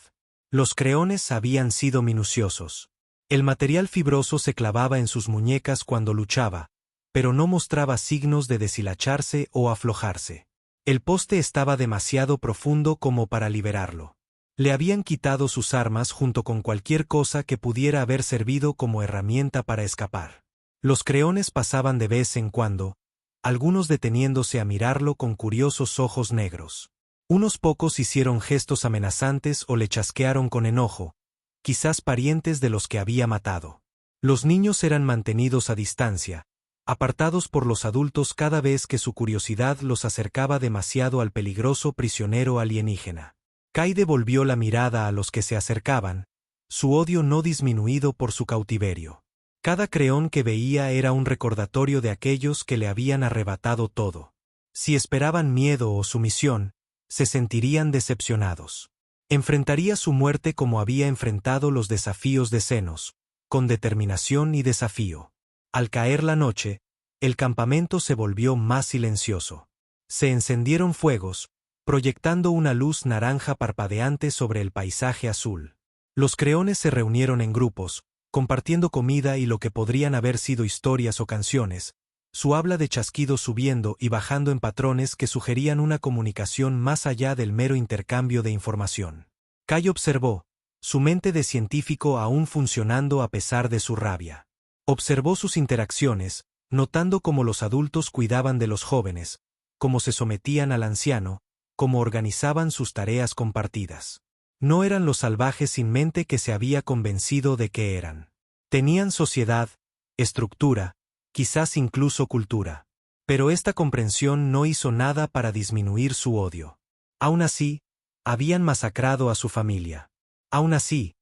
Los creones habían sido minuciosos. El material fibroso se clavaba en sus muñecas cuando luchaba, pero no mostraba signos de deshilacharse o aflojarse. El poste estaba demasiado profundo como para liberarlo. Le habían quitado sus armas junto con cualquier cosa que pudiera haber servido como herramienta para escapar. Los creones pasaban de vez en cuando, algunos deteniéndose a mirarlo con curiosos ojos negros. Unos pocos hicieron gestos amenazantes o le chasquearon con enojo, quizás parientes de los que había matado. Los niños eran mantenidos a distancia, apartados por los adultos cada vez que su curiosidad los acercaba demasiado al peligroso prisionero alienígena. Kai devolvió la mirada a los que se acercaban, su odio no disminuido por su cautiverio. Cada creón que veía era un recordatorio de aquellos que le habían arrebatado todo. Si esperaban miedo o sumisión, se sentirían decepcionados. Enfrentaría su muerte como había enfrentado los desafíos de Zenos, con determinación y desafío. Al caer la noche, el campamento se volvió más silencioso. Se encendieron fuegos, proyectando una luz naranja parpadeante sobre el paisaje azul. Los creones se reunieron en grupos, compartiendo comida y lo que podrían haber sido historias o canciones, su habla de chasquidos subiendo y bajando en patrones que sugerían una comunicación más allá del mero intercambio de información. Kai observó, su mente de científico aún funcionando a pesar de su rabia. Observó sus interacciones, notando cómo los adultos cuidaban de los jóvenes, cómo se sometían al anciano, cómo organizaban sus tareas compartidas. No eran los salvajes sin mente que se había convencido de que eran. Tenían sociedad, estructura, quizás incluso cultura. Pero esta comprensión no hizo nada para disminuir su odio. Aún así, habían masacrado a su familia. Aún así,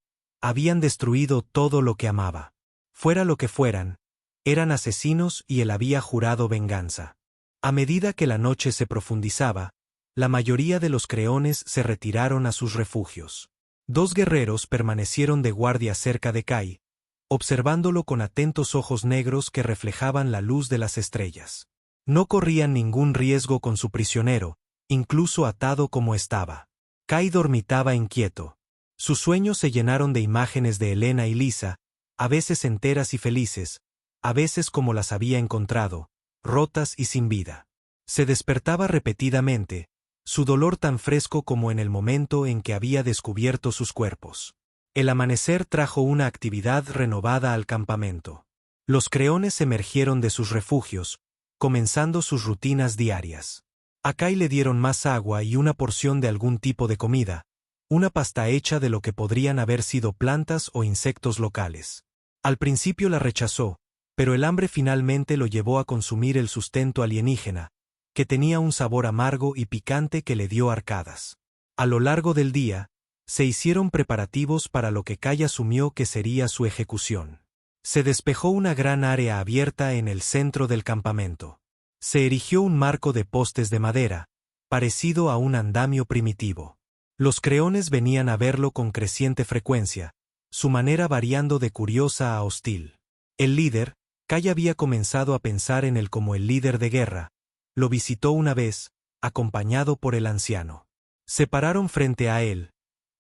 habían destruido todo lo que amaba. Fuera lo que fueran, eran asesinos y él había jurado venganza. A medida que la noche se profundizaba, la mayoría de los creones se retiraron a sus refugios. 2 guerreros permanecieron de guardia cerca de Kai, observándolo con atentos ojos negros que reflejaban la luz de las estrellas. No corrían ningún riesgo con su prisionero, incluso atado como estaba. Kai dormitaba inquieto. Sus sueños se llenaron de imágenes de Helena y Lisa, a veces enteras y felices, a veces como las había encontrado, rotas y sin vida. Se despertaba repetidamente, su dolor tan fresco como en el momento en que había descubierto sus cuerpos. El amanecer trajo una actividad renovada al campamento. Los creones emergieron de sus refugios, comenzando sus rutinas diarias. A Kai le dieron más agua y una porción de algún tipo de comida, una pasta hecha de lo que podrían haber sido plantas o insectos locales. Al principio la rechazó, pero el hambre finalmente lo llevó a consumir el sustento alienígena, que tenía un sabor amargo y picante que le dio arcadas. A lo largo del día, se hicieron preparativos para lo que Kai asumió que sería su ejecución. Se despejó una gran área abierta en el centro del campamento. Se erigió un marco de postes de madera, parecido a un andamio primitivo. Los creones venían a verlo con creciente frecuencia, su manera variando de curiosa a hostil. El líder, Kai había comenzado a pensar en él como el líder de guerra, lo visitó una vez, acompañado por el anciano. Se pararon frente a él,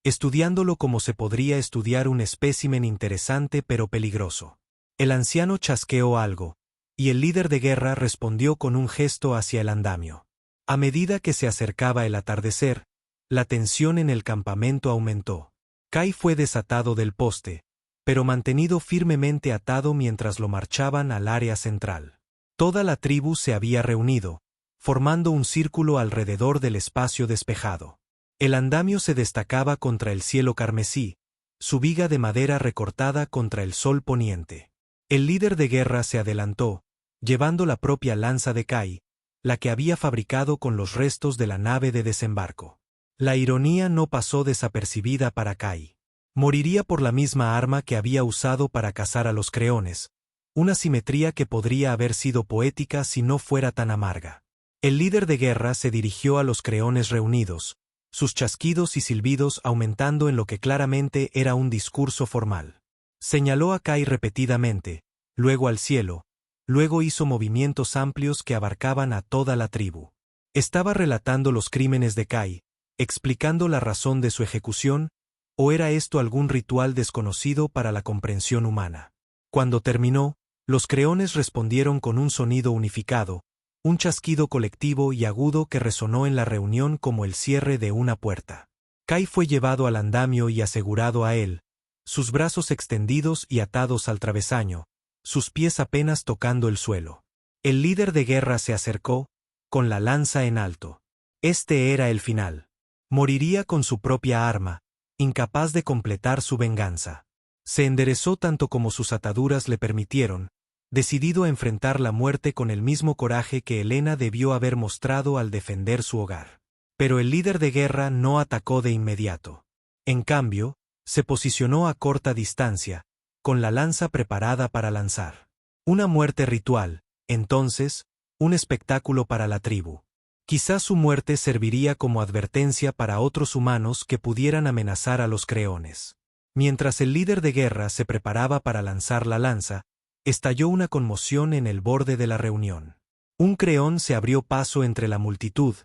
estudiándolo como se podría estudiar un espécimen interesante pero peligroso. El anciano chasqueó algo, y el líder de guerra respondió con un gesto hacia el andamio. A medida que se acercaba el atardecer, la tensión en el campamento aumentó. Kai fue desatado del poste, pero mantenido firmemente atado mientras lo marchaban al área central. Toda la tribu se había reunido, formando un círculo alrededor del espacio despejado. El andamio se destacaba contra el cielo carmesí, su viga de madera recortada contra el sol poniente. El líder de guerra se adelantó, llevando la propia lanza de Kai, la que había fabricado con los restos de la nave de desembarco. La ironía no pasó desapercibida para Kai. Moriría por la misma arma que había usado para cazar a los creones, una simetría que podría haber sido poética si no fuera tan amarga. El líder de guerra se dirigió a los creones reunidos, sus chasquidos y silbidos aumentando en lo que claramente era un discurso formal. Señaló a Kai repetidamente, luego al cielo, luego hizo movimientos amplios que abarcaban a toda la tribu. ¿Estaba relatando los crímenes de Kai, explicando la razón de su ejecución, o era esto algún ritual desconocido para la comprensión humana? Cuando terminó, los creones respondieron con un sonido unificado, un chasquido colectivo y agudo que resonó en la reunión como el cierre de una puerta. Kai fue llevado al andamio y asegurado a él, sus brazos extendidos y atados al travesaño, sus pies apenas tocando el suelo. El líder de guerra se acercó, con la lanza en alto. Este era el final. Moriría con su propia arma, incapaz de completar su venganza. Se enderezó tanto como sus ataduras le permitieron, decidido a enfrentar la muerte con el mismo coraje que Helena debió haber mostrado al defender su hogar. Pero el líder de guerra no atacó de inmediato. En cambio, se posicionó a corta distancia, con la lanza preparada para lanzar. Una muerte ritual, entonces, un espectáculo para la tribu. Quizás su muerte serviría como advertencia para otros humanos que pudieran amenazar a los creones. Mientras el líder de guerra se preparaba para lanzar la lanza, estalló una conmoción en el borde de la reunión. Un creón se abrió paso entre la multitud,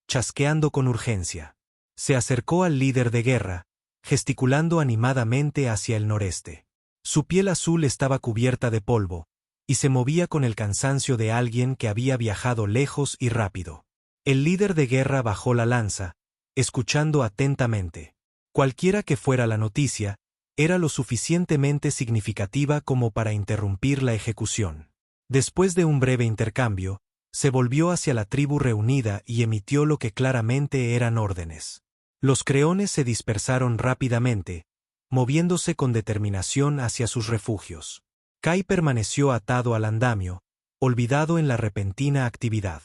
chasqueando con urgencia. Se acercó al líder de guerra, gesticulando animadamente hacia el noreste. Su piel azul estaba cubierta de polvo, y se movía con el cansancio de alguien que había viajado lejos y rápido. El líder de guerra bajó la lanza, escuchando atentamente. Cualquiera que fuera la noticia, era lo suficientemente significativa como para interrumpir la ejecución. Después de un breve intercambio, se volvió hacia la tribu reunida y emitió lo que claramente eran órdenes. Los creones se dispersaron rápidamente, moviéndose con determinación hacia sus refugios. Kai permaneció atado al andamio, olvidado en la repentina actividad.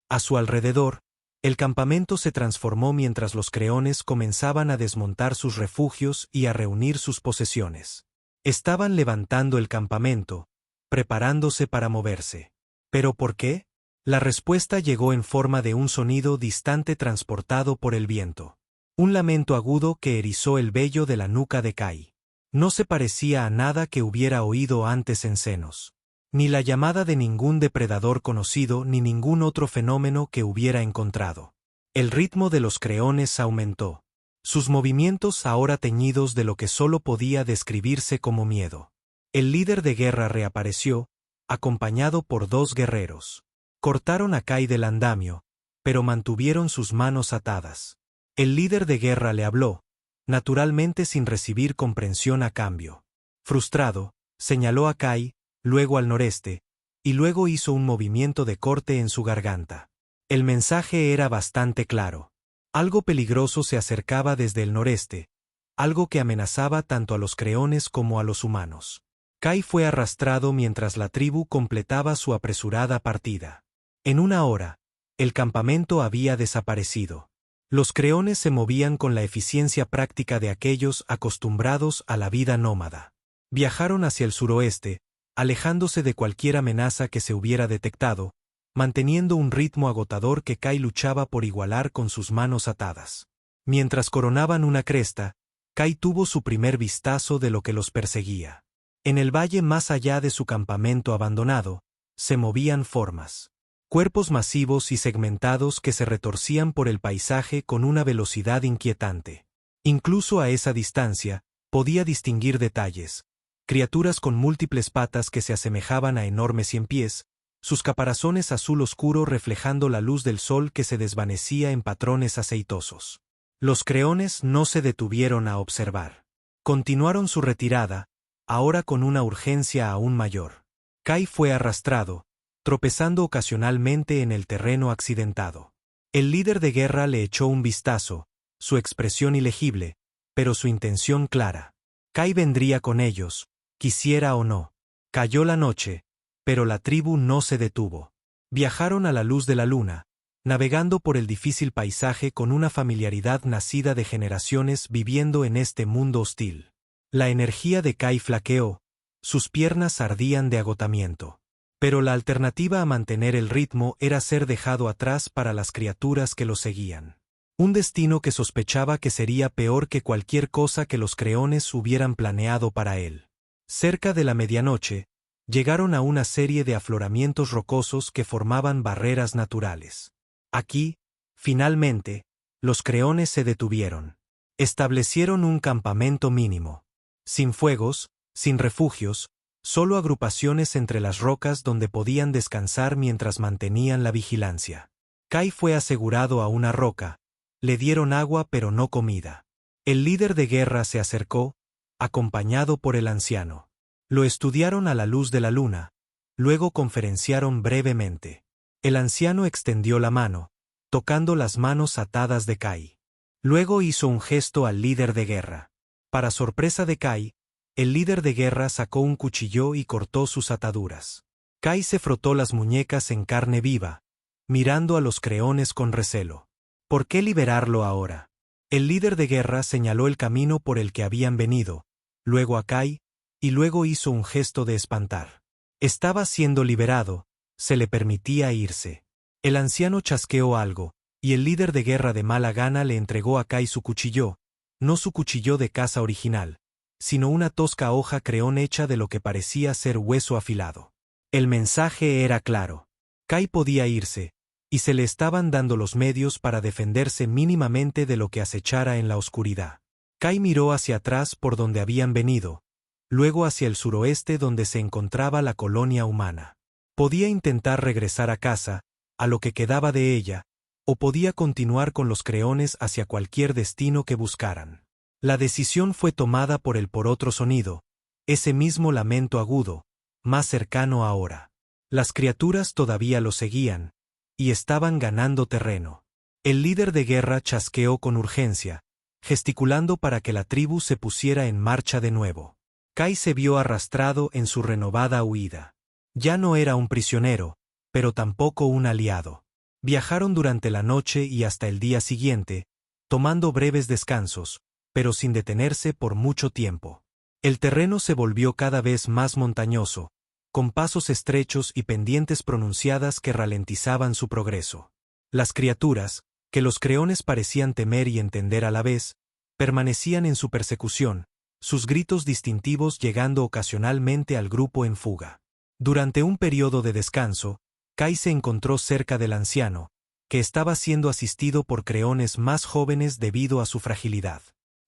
A su alrededor, el campamento se transformó mientras los creones comenzaban a desmontar sus refugios y a reunir sus posesiones. Estaban levantando el campamento, preparándose para moverse. ¿Pero por qué? La respuesta llegó en forma de un sonido distante transportado por el viento. Un lamento agudo que erizó el vello de la nuca de Kai. No se parecía a nada que hubiera oído antes en Senos. Ni la llamada de ningún depredador conocido ni ningún otro fenómeno que hubiera encontrado. El ritmo de los creones aumentó. Sus movimientos ahora teñidos de lo que solo podía describirse como miedo. El líder de guerra reapareció, acompañado por dos guerreros. Cortaron a Kai del andamio, pero mantuvieron sus manos atadas. El líder de guerra le habló, naturalmente sin recibir comprensión a cambio. Frustrado, señaló a Kai, luego al noreste, y luego hizo un movimiento de corte en su garganta. El mensaje era bastante claro. Algo peligroso se acercaba desde el noreste, algo que amenazaba tanto a los creones como a los humanos. Kai fue arrastrado mientras la tribu completaba su apresurada partida. En una hora, el campamento había desaparecido. Los creones se movían con la eficiencia práctica de aquellos acostumbrados a la vida nómada. Viajaron hacia el suroeste, alejándose de cualquier amenaza que se hubiera detectado, manteniendo un ritmo agotador que Kai luchaba por igualar con sus manos atadas. Mientras coronaban una cresta, Kai tuvo su primer vistazo de lo que los perseguía. En el valle más allá de su campamento abandonado, se movían formas. Cuerpos masivos y segmentados que se retorcían por el paisaje con una velocidad inquietante. Incluso a esa distancia, podía distinguir detalles. Criaturas con múltiples patas que se asemejaban a enormes ciempiés, sus caparazones azul oscuro reflejando la luz del sol que se desvanecía en patrones aceitosos. Los creones no se detuvieron a observar. Continuaron su retirada, ahora con una urgencia aún mayor. Kai fue arrastrado, tropezando ocasionalmente en el terreno accidentado. El líder de guerra le echó un vistazo, su expresión ilegible, pero su intención clara. Kai vendría con ellos, quisiera o no. Cayó la noche, pero la tribu no se detuvo. Viajaron a la luz de la luna, navegando por el difícil paisaje con una familiaridad nacida de generaciones viviendo en este mundo hostil. La energía de Kai flaqueó, sus piernas ardían de agotamiento. Pero la alternativa a mantener el ritmo era ser dejado atrás para las criaturas que lo seguían. Un destino que sospechaba que sería peor que cualquier cosa que los creones hubieran planeado para él. Cerca de la medianoche, llegaron a una serie de afloramientos rocosos que formaban barreras naturales. Aquí, finalmente, los creones se detuvieron. Establecieron un campamento mínimo. Sin fuegos, sin refugios, solo agrupaciones entre las rocas donde podían descansar mientras mantenían la vigilancia. Kai fue asegurado a una roca, le dieron agua pero no comida. El líder de guerra se acercó, acompañado por el anciano. Lo estudiaron a la luz de la luna, luego conferenciaron brevemente. El anciano extendió la mano, tocando las manos atadas de Kai. Luego hizo un gesto al líder de guerra. Para sorpresa de Kai, el líder de guerra sacó un cuchillo y cortó sus ataduras. Kai se frotó las muñecas en carne viva, mirando a los creones con recelo. ¿Por qué liberarlo ahora? El líder de guerra señaló el camino por el que habían venido, luego a Kai, y luego hizo un gesto de espantar. Estaba siendo liberado, se le permitía irse. El anciano chasqueó algo, y el líder de guerra de mala gana le entregó a Kai su cuchillo, no su cuchillo de caza original, sino una tosca hoja creón hecha de lo que parecía ser hueso afilado. El mensaje era claro. Kai podía irse, y se le estaban dando los medios para defenderse mínimamente de lo que acechara en la oscuridad. Kai miró hacia atrás por donde habían venido, luego hacia el suroeste donde se encontraba la colonia humana. Podía intentar regresar a casa, a lo que quedaba de ella, o podía continuar con los creones hacia cualquier destino que buscaran. La decisión fue tomada por otro sonido, ese mismo lamento agudo, más cercano ahora. Las criaturas todavía lo seguían, y estaban ganando terreno. El líder de guerra chasqueó con urgencia, gesticulando para que la tribu se pusiera en marcha de nuevo. Kai se vio arrastrado en su renovada huida. Ya no era un prisionero, pero tampoco un aliado. Viajaron durante la noche y hasta el día siguiente, tomando breves descansos, pero sin detenerse por mucho tiempo. El terreno se volvió cada vez más montañoso, con pasos estrechos y pendientes pronunciadas que ralentizaban su progreso. Las criaturas, que los creones parecían temer y entender a la vez, permanecían en su persecución, sus gritos distintivos llegando ocasionalmente al grupo en fuga. Durante un periodo de descanso, Kai se encontró cerca del anciano, que estaba siendo asistido por creones más jóvenes debido a su fragilidad.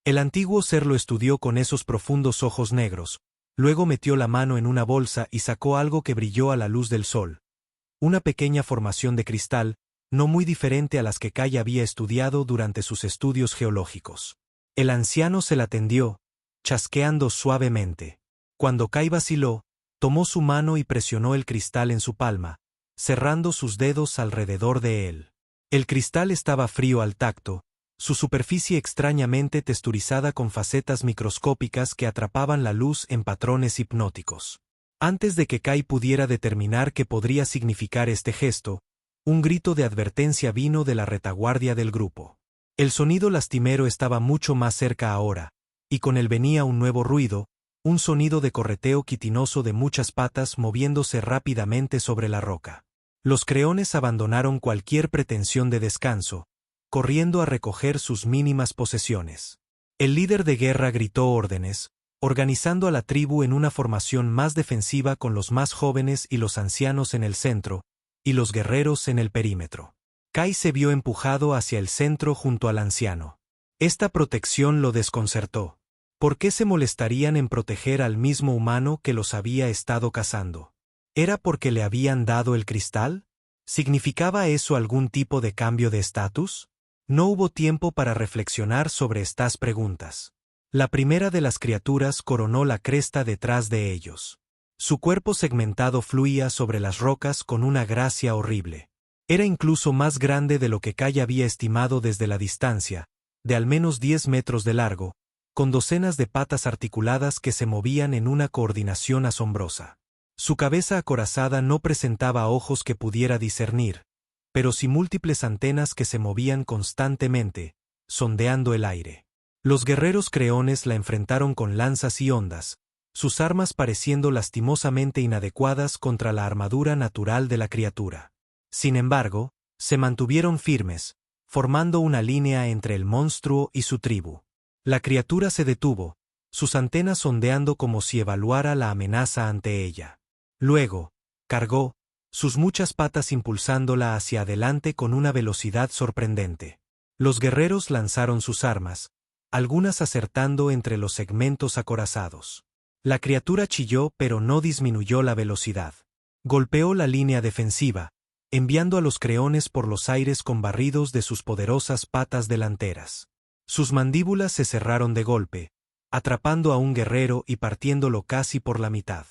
El antiguo ser lo estudió con esos profundos ojos negros, luego metió la mano en una bolsa y sacó algo que brilló a la luz del sol. Una pequeña formación de cristal, no muy diferente a las que Kai había estudiado durante sus estudios geológicos. El anciano se la tendió, chasqueando suavemente. Cuando Kai vaciló, tomó su mano y presionó el cristal en su palma, cerrando sus dedos alrededor de él. El cristal estaba frío al tacto, su superficie extrañamente texturizada con facetas microscópicas que atrapaban la luz en patrones hipnóticos. Antes de que Kai pudiera determinar qué podría significar este gesto, un grito de advertencia vino de la retaguardia del grupo. El sonido lastimero estaba mucho más cerca ahora, y con él venía un nuevo ruido, un sonido de correteo quitinoso de muchas patas moviéndose rápidamente sobre la roca. Los creones abandonaron cualquier pretensión de descanso, corriendo a recoger sus mínimas posesiones. El líder de guerra gritó órdenes, organizando a la tribu en una formación más defensiva con los más jóvenes y los ancianos en el centro, y los guerreros en el perímetro. Kai se vio empujado hacia el centro junto al anciano. Esta protección lo desconcertó. ¿Por qué se molestarían en proteger al mismo humano que los había estado cazando? ¿Era porque le habían dado el cristal? ¿Significaba eso algún tipo de cambio de estatus? No hubo tiempo para reflexionar sobre estas preguntas. La primera de las criaturas coronó la cresta detrás de ellos. Su cuerpo segmentado fluía sobre las rocas con una gracia horrible. Era incluso más grande de lo que Kai había estimado desde la distancia, de al menos 10 metros de largo, con docenas de patas articuladas que se movían en una coordinación asombrosa. Su cabeza acorazada no presentaba ojos que pudiera discernir, pero sí múltiples antenas que se movían constantemente, sondeando el aire. Los guerreros creones la enfrentaron con lanzas y ondas, sus armas pareciendo lastimosamente inadecuadas contra la armadura natural de la criatura. Sin embargo, se mantuvieron firmes, formando una línea entre el monstruo y su tribu. La criatura se detuvo, sus antenas ondeando como si evaluara la amenaza ante ella. Luego, cargó, sus muchas patas impulsándola hacia adelante con una velocidad sorprendente. Los guerreros lanzaron sus armas, algunas acertando entre los segmentos acorazados. La criatura chilló pero no disminuyó la velocidad. Golpeó la línea defensiva, enviando a los creones por los aires con barridos de sus poderosas patas delanteras. Sus mandíbulas se cerraron de golpe, atrapando a un guerrero y partiéndolo casi por la mitad.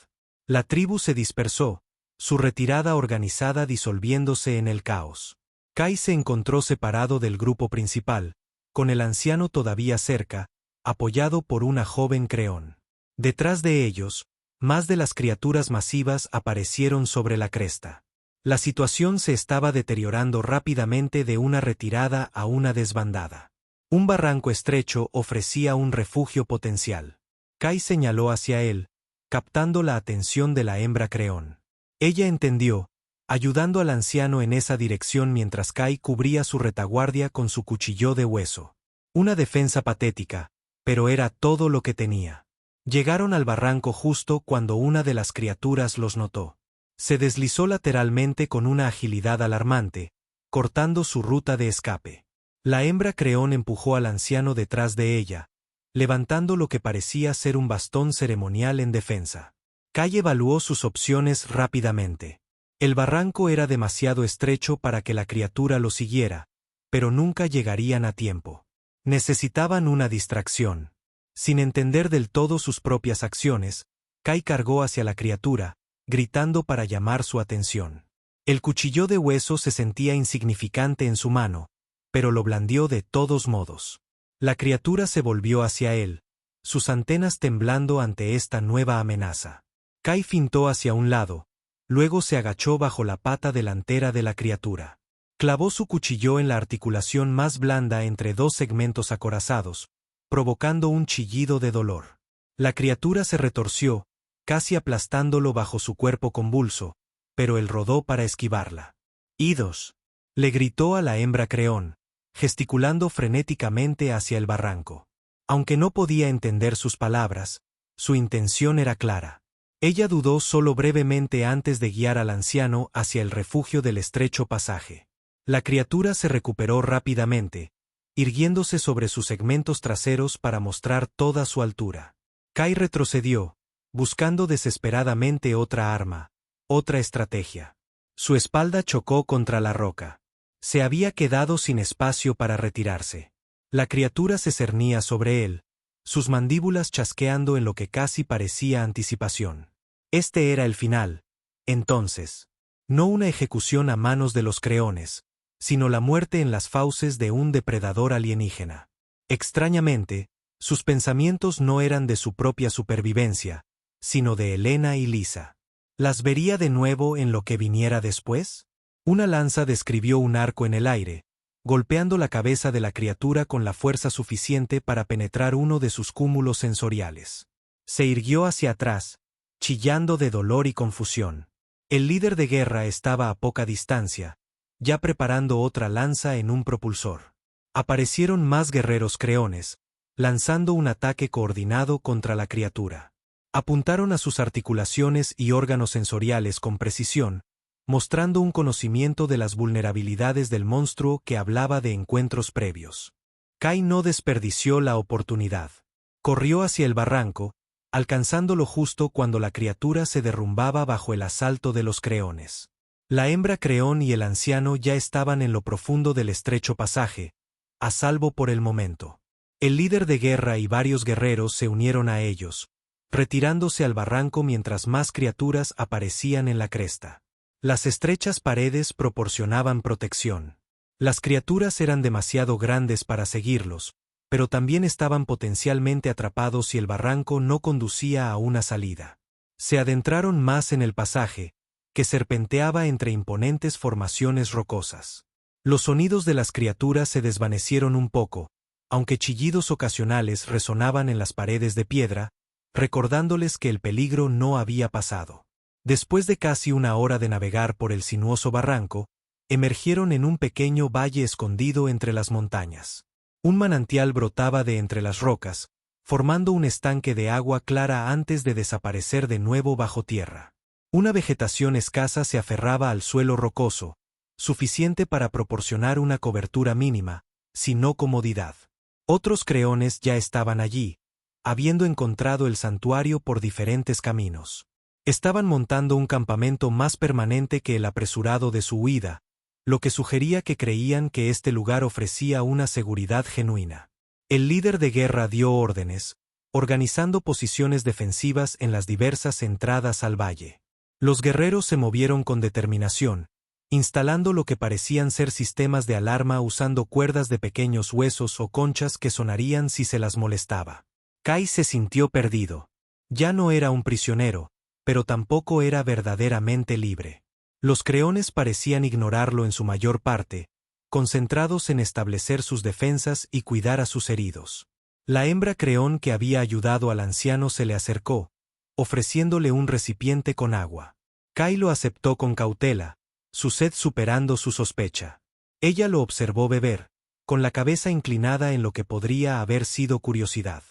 La tribu se dispersó, su retirada organizada disolviéndose en el caos. Kai se encontró separado del grupo principal, con el anciano todavía cerca, apoyado por una joven creón. Detrás de ellos, más de las criaturas masivas aparecieron sobre la cresta. La situación se estaba deteriorando rápidamente de una retirada a una desbandada. Un barranco estrecho ofrecía un refugio potencial. Kai señaló hacia él, captando la atención de la hembra creón. Ella entendió, ayudando al anciano en esa dirección mientras Kai cubría su retaguardia con su cuchillo de hueso. Una defensa patética, pero era todo lo que tenía. Llegaron al barranco justo cuando una de las criaturas los notó. Se deslizó lateralmente con una agilidad alarmante, cortando su ruta de escape. La hembra creón empujó al anciano detrás de ella, levantando lo que parecía ser un bastón ceremonial en defensa. Kai evaluó sus opciones rápidamente. El barranco era demasiado estrecho para que la criatura lo siguiera, pero nunca llegarían a tiempo. Necesitaban una distracción. Sin entender del todo sus propias acciones, Kai cargó hacia la criatura, gritando para llamar su atención. El cuchillo de hueso se sentía insignificante en su mano, pero lo blandió de todos modos. La criatura se volvió hacia él, sus antenas temblando ante esta nueva amenaza. Kai fintó hacia un lado, luego se agachó bajo la pata delantera de la criatura. Clavó su cuchillo en la articulación más blanda entre dos segmentos acorazados, provocando un chillido de dolor. La criatura se retorció, casi aplastándolo bajo su cuerpo convulso, pero él rodó para esquivarla. «¡Idos!», le gritó a la hembra creón, gesticulando frenéticamente hacia el barranco. Aunque no podía entender sus palabras, su intención era clara. Ella dudó solo brevemente antes de guiar al anciano hacia el refugio del estrecho pasaje. La criatura se recuperó rápidamente, irguiéndose sobre sus segmentos traseros para mostrar toda su altura. Kai retrocedió, buscando desesperadamente otra arma, otra estrategia. Su espalda chocó contra la roca. Se había quedado sin espacio para retirarse. La criatura se cernía sobre él, sus mandíbulas chasqueando en lo que casi parecía anticipación. Este era el final, entonces. No una ejecución a manos de los creones, sino la muerte en las fauces de un depredador alienígena. Extrañamente, sus pensamientos no eran de su propia supervivencia, sino de Helena y Lisa. ¿Las vería de nuevo en lo que viniera después? Una lanza describió un arco en el aire, golpeando la cabeza de la criatura con la fuerza suficiente para penetrar uno de sus cúmulos sensoriales. Se irguió hacia atrás, chillando de dolor y confusión. El líder de guerra estaba a poca distancia, ya preparando otra lanza en un propulsor. Aparecieron más guerreros creones, lanzando un ataque coordinado contra la criatura. Apuntaron a sus articulaciones y órganos sensoriales con precisión, mostrando un conocimiento de las vulnerabilidades del monstruo que hablaba de encuentros previos. Kai no desperdició la oportunidad. Corrió hacia el barranco, alcanzándolo justo cuando la criatura se derrumbaba bajo el asalto de los creones. La hembra creón y el anciano ya estaban en lo profundo del estrecho pasaje, a salvo por el momento. El líder de guerra y varios guerreros se unieron a ellos, retirándose al barranco mientras más criaturas aparecían en la cresta. Las estrechas paredes proporcionaban protección. Las criaturas eran demasiado grandes para seguirlos, pero también estaban potencialmente atrapados si el barranco no conducía a una salida. Se adentraron más en el pasaje, que serpenteaba entre imponentes formaciones rocosas. Los sonidos de las criaturas se desvanecieron un poco, aunque chillidos ocasionales resonaban en las paredes de piedra, recordándoles que el peligro no había pasado. Después de casi una hora de navegar por el sinuoso barranco, emergieron en un pequeño valle escondido entre las montañas. Un manantial brotaba de entre las rocas, formando un estanque de agua clara antes de desaparecer de nuevo bajo tierra. Una vegetación escasa se aferraba al suelo rocoso, suficiente para proporcionar una cobertura mínima, si no comodidad. Otros creones ya estaban allí, habiendo encontrado el santuario por diferentes caminos. Estaban montando un campamento más permanente que el apresurado de su huida, lo que sugería que creían que este lugar ofrecía una seguridad genuina. El líder de guerra dio órdenes, organizando posiciones defensivas en las diversas entradas al valle. Los guerreros se movieron con determinación, instalando lo que parecían ser sistemas de alarma usando cuerdas de pequeños huesos o conchas que sonarían si se las molestaba. Kai se sintió perdido. Ya no era un prisionero, pero tampoco era verdaderamente libre. Los creones parecían ignorarlo en su mayor parte, concentrados en establecer sus defensas y cuidar a sus heridos. La hembra creón que había ayudado al anciano se le acercó, ofreciéndole un recipiente con agua. Kai lo aceptó con cautela, su sed superando su sospecha. Ella lo observó beber, con la cabeza inclinada en lo que podría haber sido curiosidad.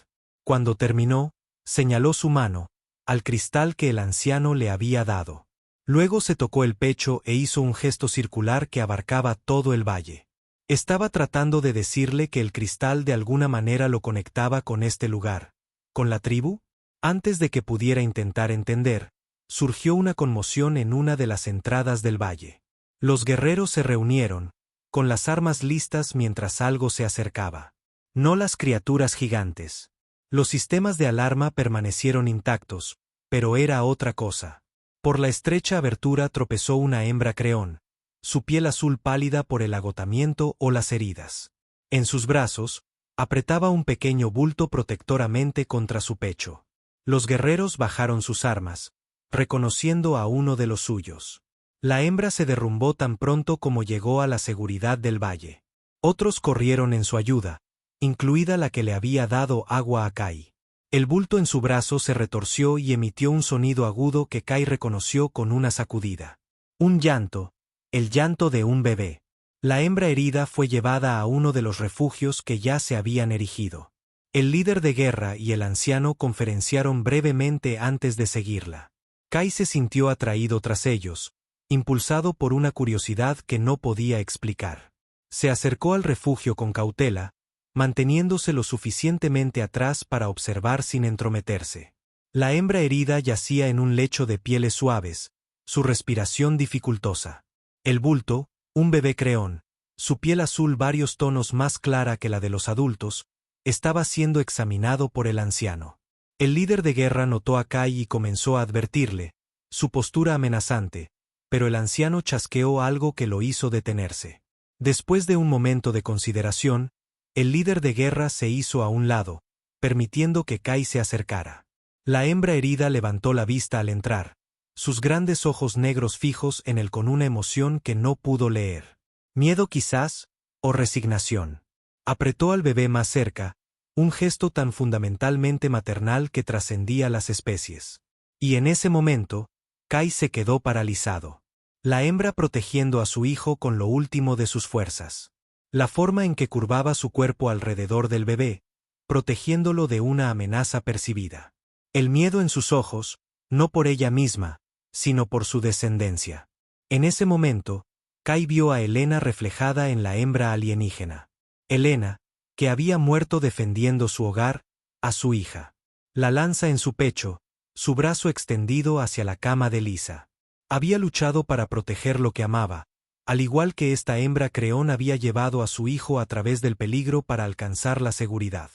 Cuando terminó, señaló su mano, al cristal que el anciano le había dado. Luego se tocó el pecho e hizo un gesto circular que abarcaba todo el valle. Estaba tratando de decirle que el cristal de alguna manera lo conectaba con este lugar, con la tribu. Antes de que pudiera intentar entender, surgió una conmoción en una de las entradas del valle. Los guerreros se reunieron, con las armas listas mientras algo se acercaba. No las criaturas gigantes. Los sistemas de alarma permanecieron intactos, pero era otra cosa. Por la estrecha abertura tropezó una hembra creón, su piel azul pálida por el agotamiento o las heridas. En sus brazos, apretaba un pequeño bulto protectoramente contra su pecho. Los guerreros bajaron sus armas, reconociendo a uno de los suyos. La hembra se derrumbó tan pronto como llegó a la seguridad del valle. Otros corrieron en su ayuda, incluida la que le había dado agua a Kai. El bulto en su brazo se retorció y emitió un sonido agudo que Kai reconoció con una sacudida. Un llanto, el llanto de un bebé. La hembra herida fue llevada a uno de los refugios que ya se habían erigido. El líder de guerra y el anciano conferenciaron brevemente antes de seguirla. Kai se sintió atraído tras ellos, impulsado por una curiosidad que no podía explicar. Se acercó al refugio con cautela, manteniéndose lo suficientemente atrás para observar sin entrometerse. La hembra herida yacía en un lecho de pieles suaves, su respiración dificultosa. El bulto, un bebé creón, su piel azul varios tonos más clara que la de los adultos, estaba siendo examinado por el anciano. El líder de guerra notó a Kai y comenzó a advertirle, su postura amenazante, pero el anciano chasqueó algo que lo hizo detenerse. Después de un momento de consideración, el líder de guerra se hizo a un lado, permitiendo que Kai se acercara. La hembra herida levantó la vista al entrar, sus grandes ojos negros fijos en él con una emoción que no pudo leer. Miedo quizás, o resignación. Apretó al bebé más cerca, un gesto tan fundamentalmente maternal que trascendía las especies. Y en ese momento, Kai se quedó paralizado. La hembra protegiendo a su hijo con lo último de sus fuerzas. La forma en que curvaba su cuerpo alrededor del bebé, protegiéndolo de una amenaza percibida. El miedo en sus ojos, no por ella misma, sino por su descendencia. En ese momento, Kai vio a Helena reflejada en la hembra alienígena. Helena, que había muerto defendiendo su hogar, a su hija. La lanza en su pecho, su brazo extendido hacia la cama de Lisa. Había luchado para proteger lo que amaba, al igual que esta hembra Creón había llevado a su hijo a través del peligro para alcanzar la seguridad.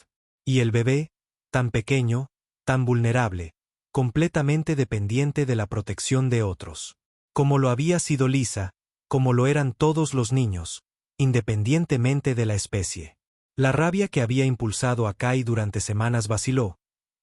Y el bebé, tan pequeño, tan vulnerable, completamente dependiente de la protección de otros. Como lo había sido Lisa, como lo eran todos los niños, independientemente de la especie. La rabia que había impulsado a Kai durante semanas vaciló,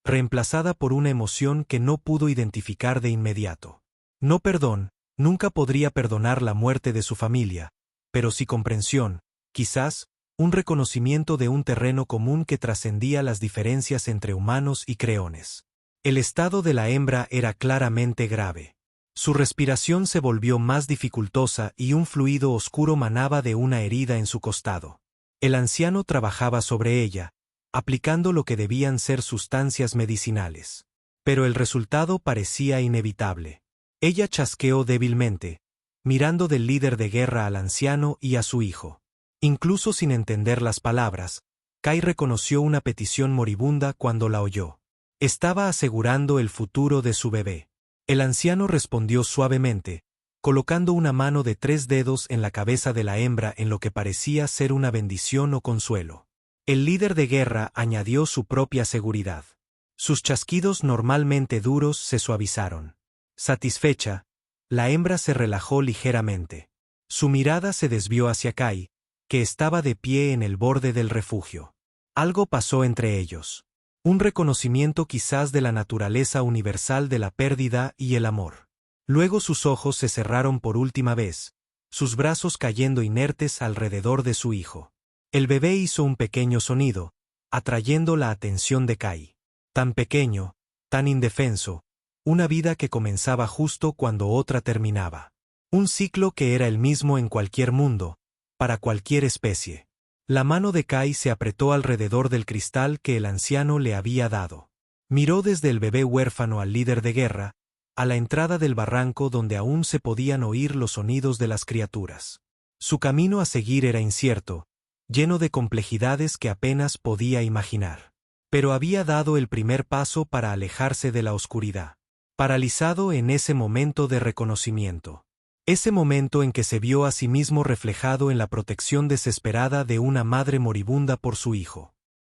reemplazada por una emoción que no pudo identificar de inmediato. No perdón, nunca podría perdonar la muerte de su familia, pero sí comprensión, quizás, un reconocimiento de un terreno común que trascendía las diferencias entre humanos y creones. El estado de la hembra era claramente grave. Su respiración se volvió más dificultosa y un fluido oscuro manaba de una herida en su costado. El anciano trabajaba sobre ella, aplicando lo que debían ser sustancias medicinales. Pero el resultado parecía inevitable. Ella chasqueó débilmente, mirando del líder de guerra al anciano y a su hijo. Incluso sin entender las palabras, Kai reconoció una petición moribunda cuando la oyó. Estaba asegurando el futuro de su bebé. El anciano respondió suavemente, colocando una mano de 3 dedos en la cabeza de la hembra en lo que parecía ser una bendición o consuelo. El líder de guerra añadió su propia seguridad. Sus chasquidos normalmente duros se suavizaron. Satisfecha, la hembra se relajó ligeramente. Su mirada se desvió hacia Kai, que estaba de pie en el borde del refugio. Algo pasó entre ellos. Un reconocimiento quizás de la naturaleza universal de la pérdida y el amor. Luego sus ojos se cerraron por última vez, sus brazos cayendo inertes alrededor de su hijo. El bebé hizo un pequeño sonido, atrayendo la atención de Kai. Tan pequeño, tan indefenso, una vida que comenzaba justo cuando otra terminaba. Un ciclo que era el mismo en cualquier mundo, para cualquier especie. La mano de Kai se apretó alrededor del cristal que el anciano le había dado. Miró desde el bebé huérfano al líder de guerra, a la entrada del barranco donde aún se podían oír los sonidos de las criaturas. Su camino a seguir era incierto, lleno de complejidades que apenas podía imaginar. Pero había dado el primer paso para alejarse de la oscuridad. Paralizado en ese momento de reconocimiento. Ese momento en que se vio a sí mismo reflejado en la protección desesperada de una madre moribunda por su hijo.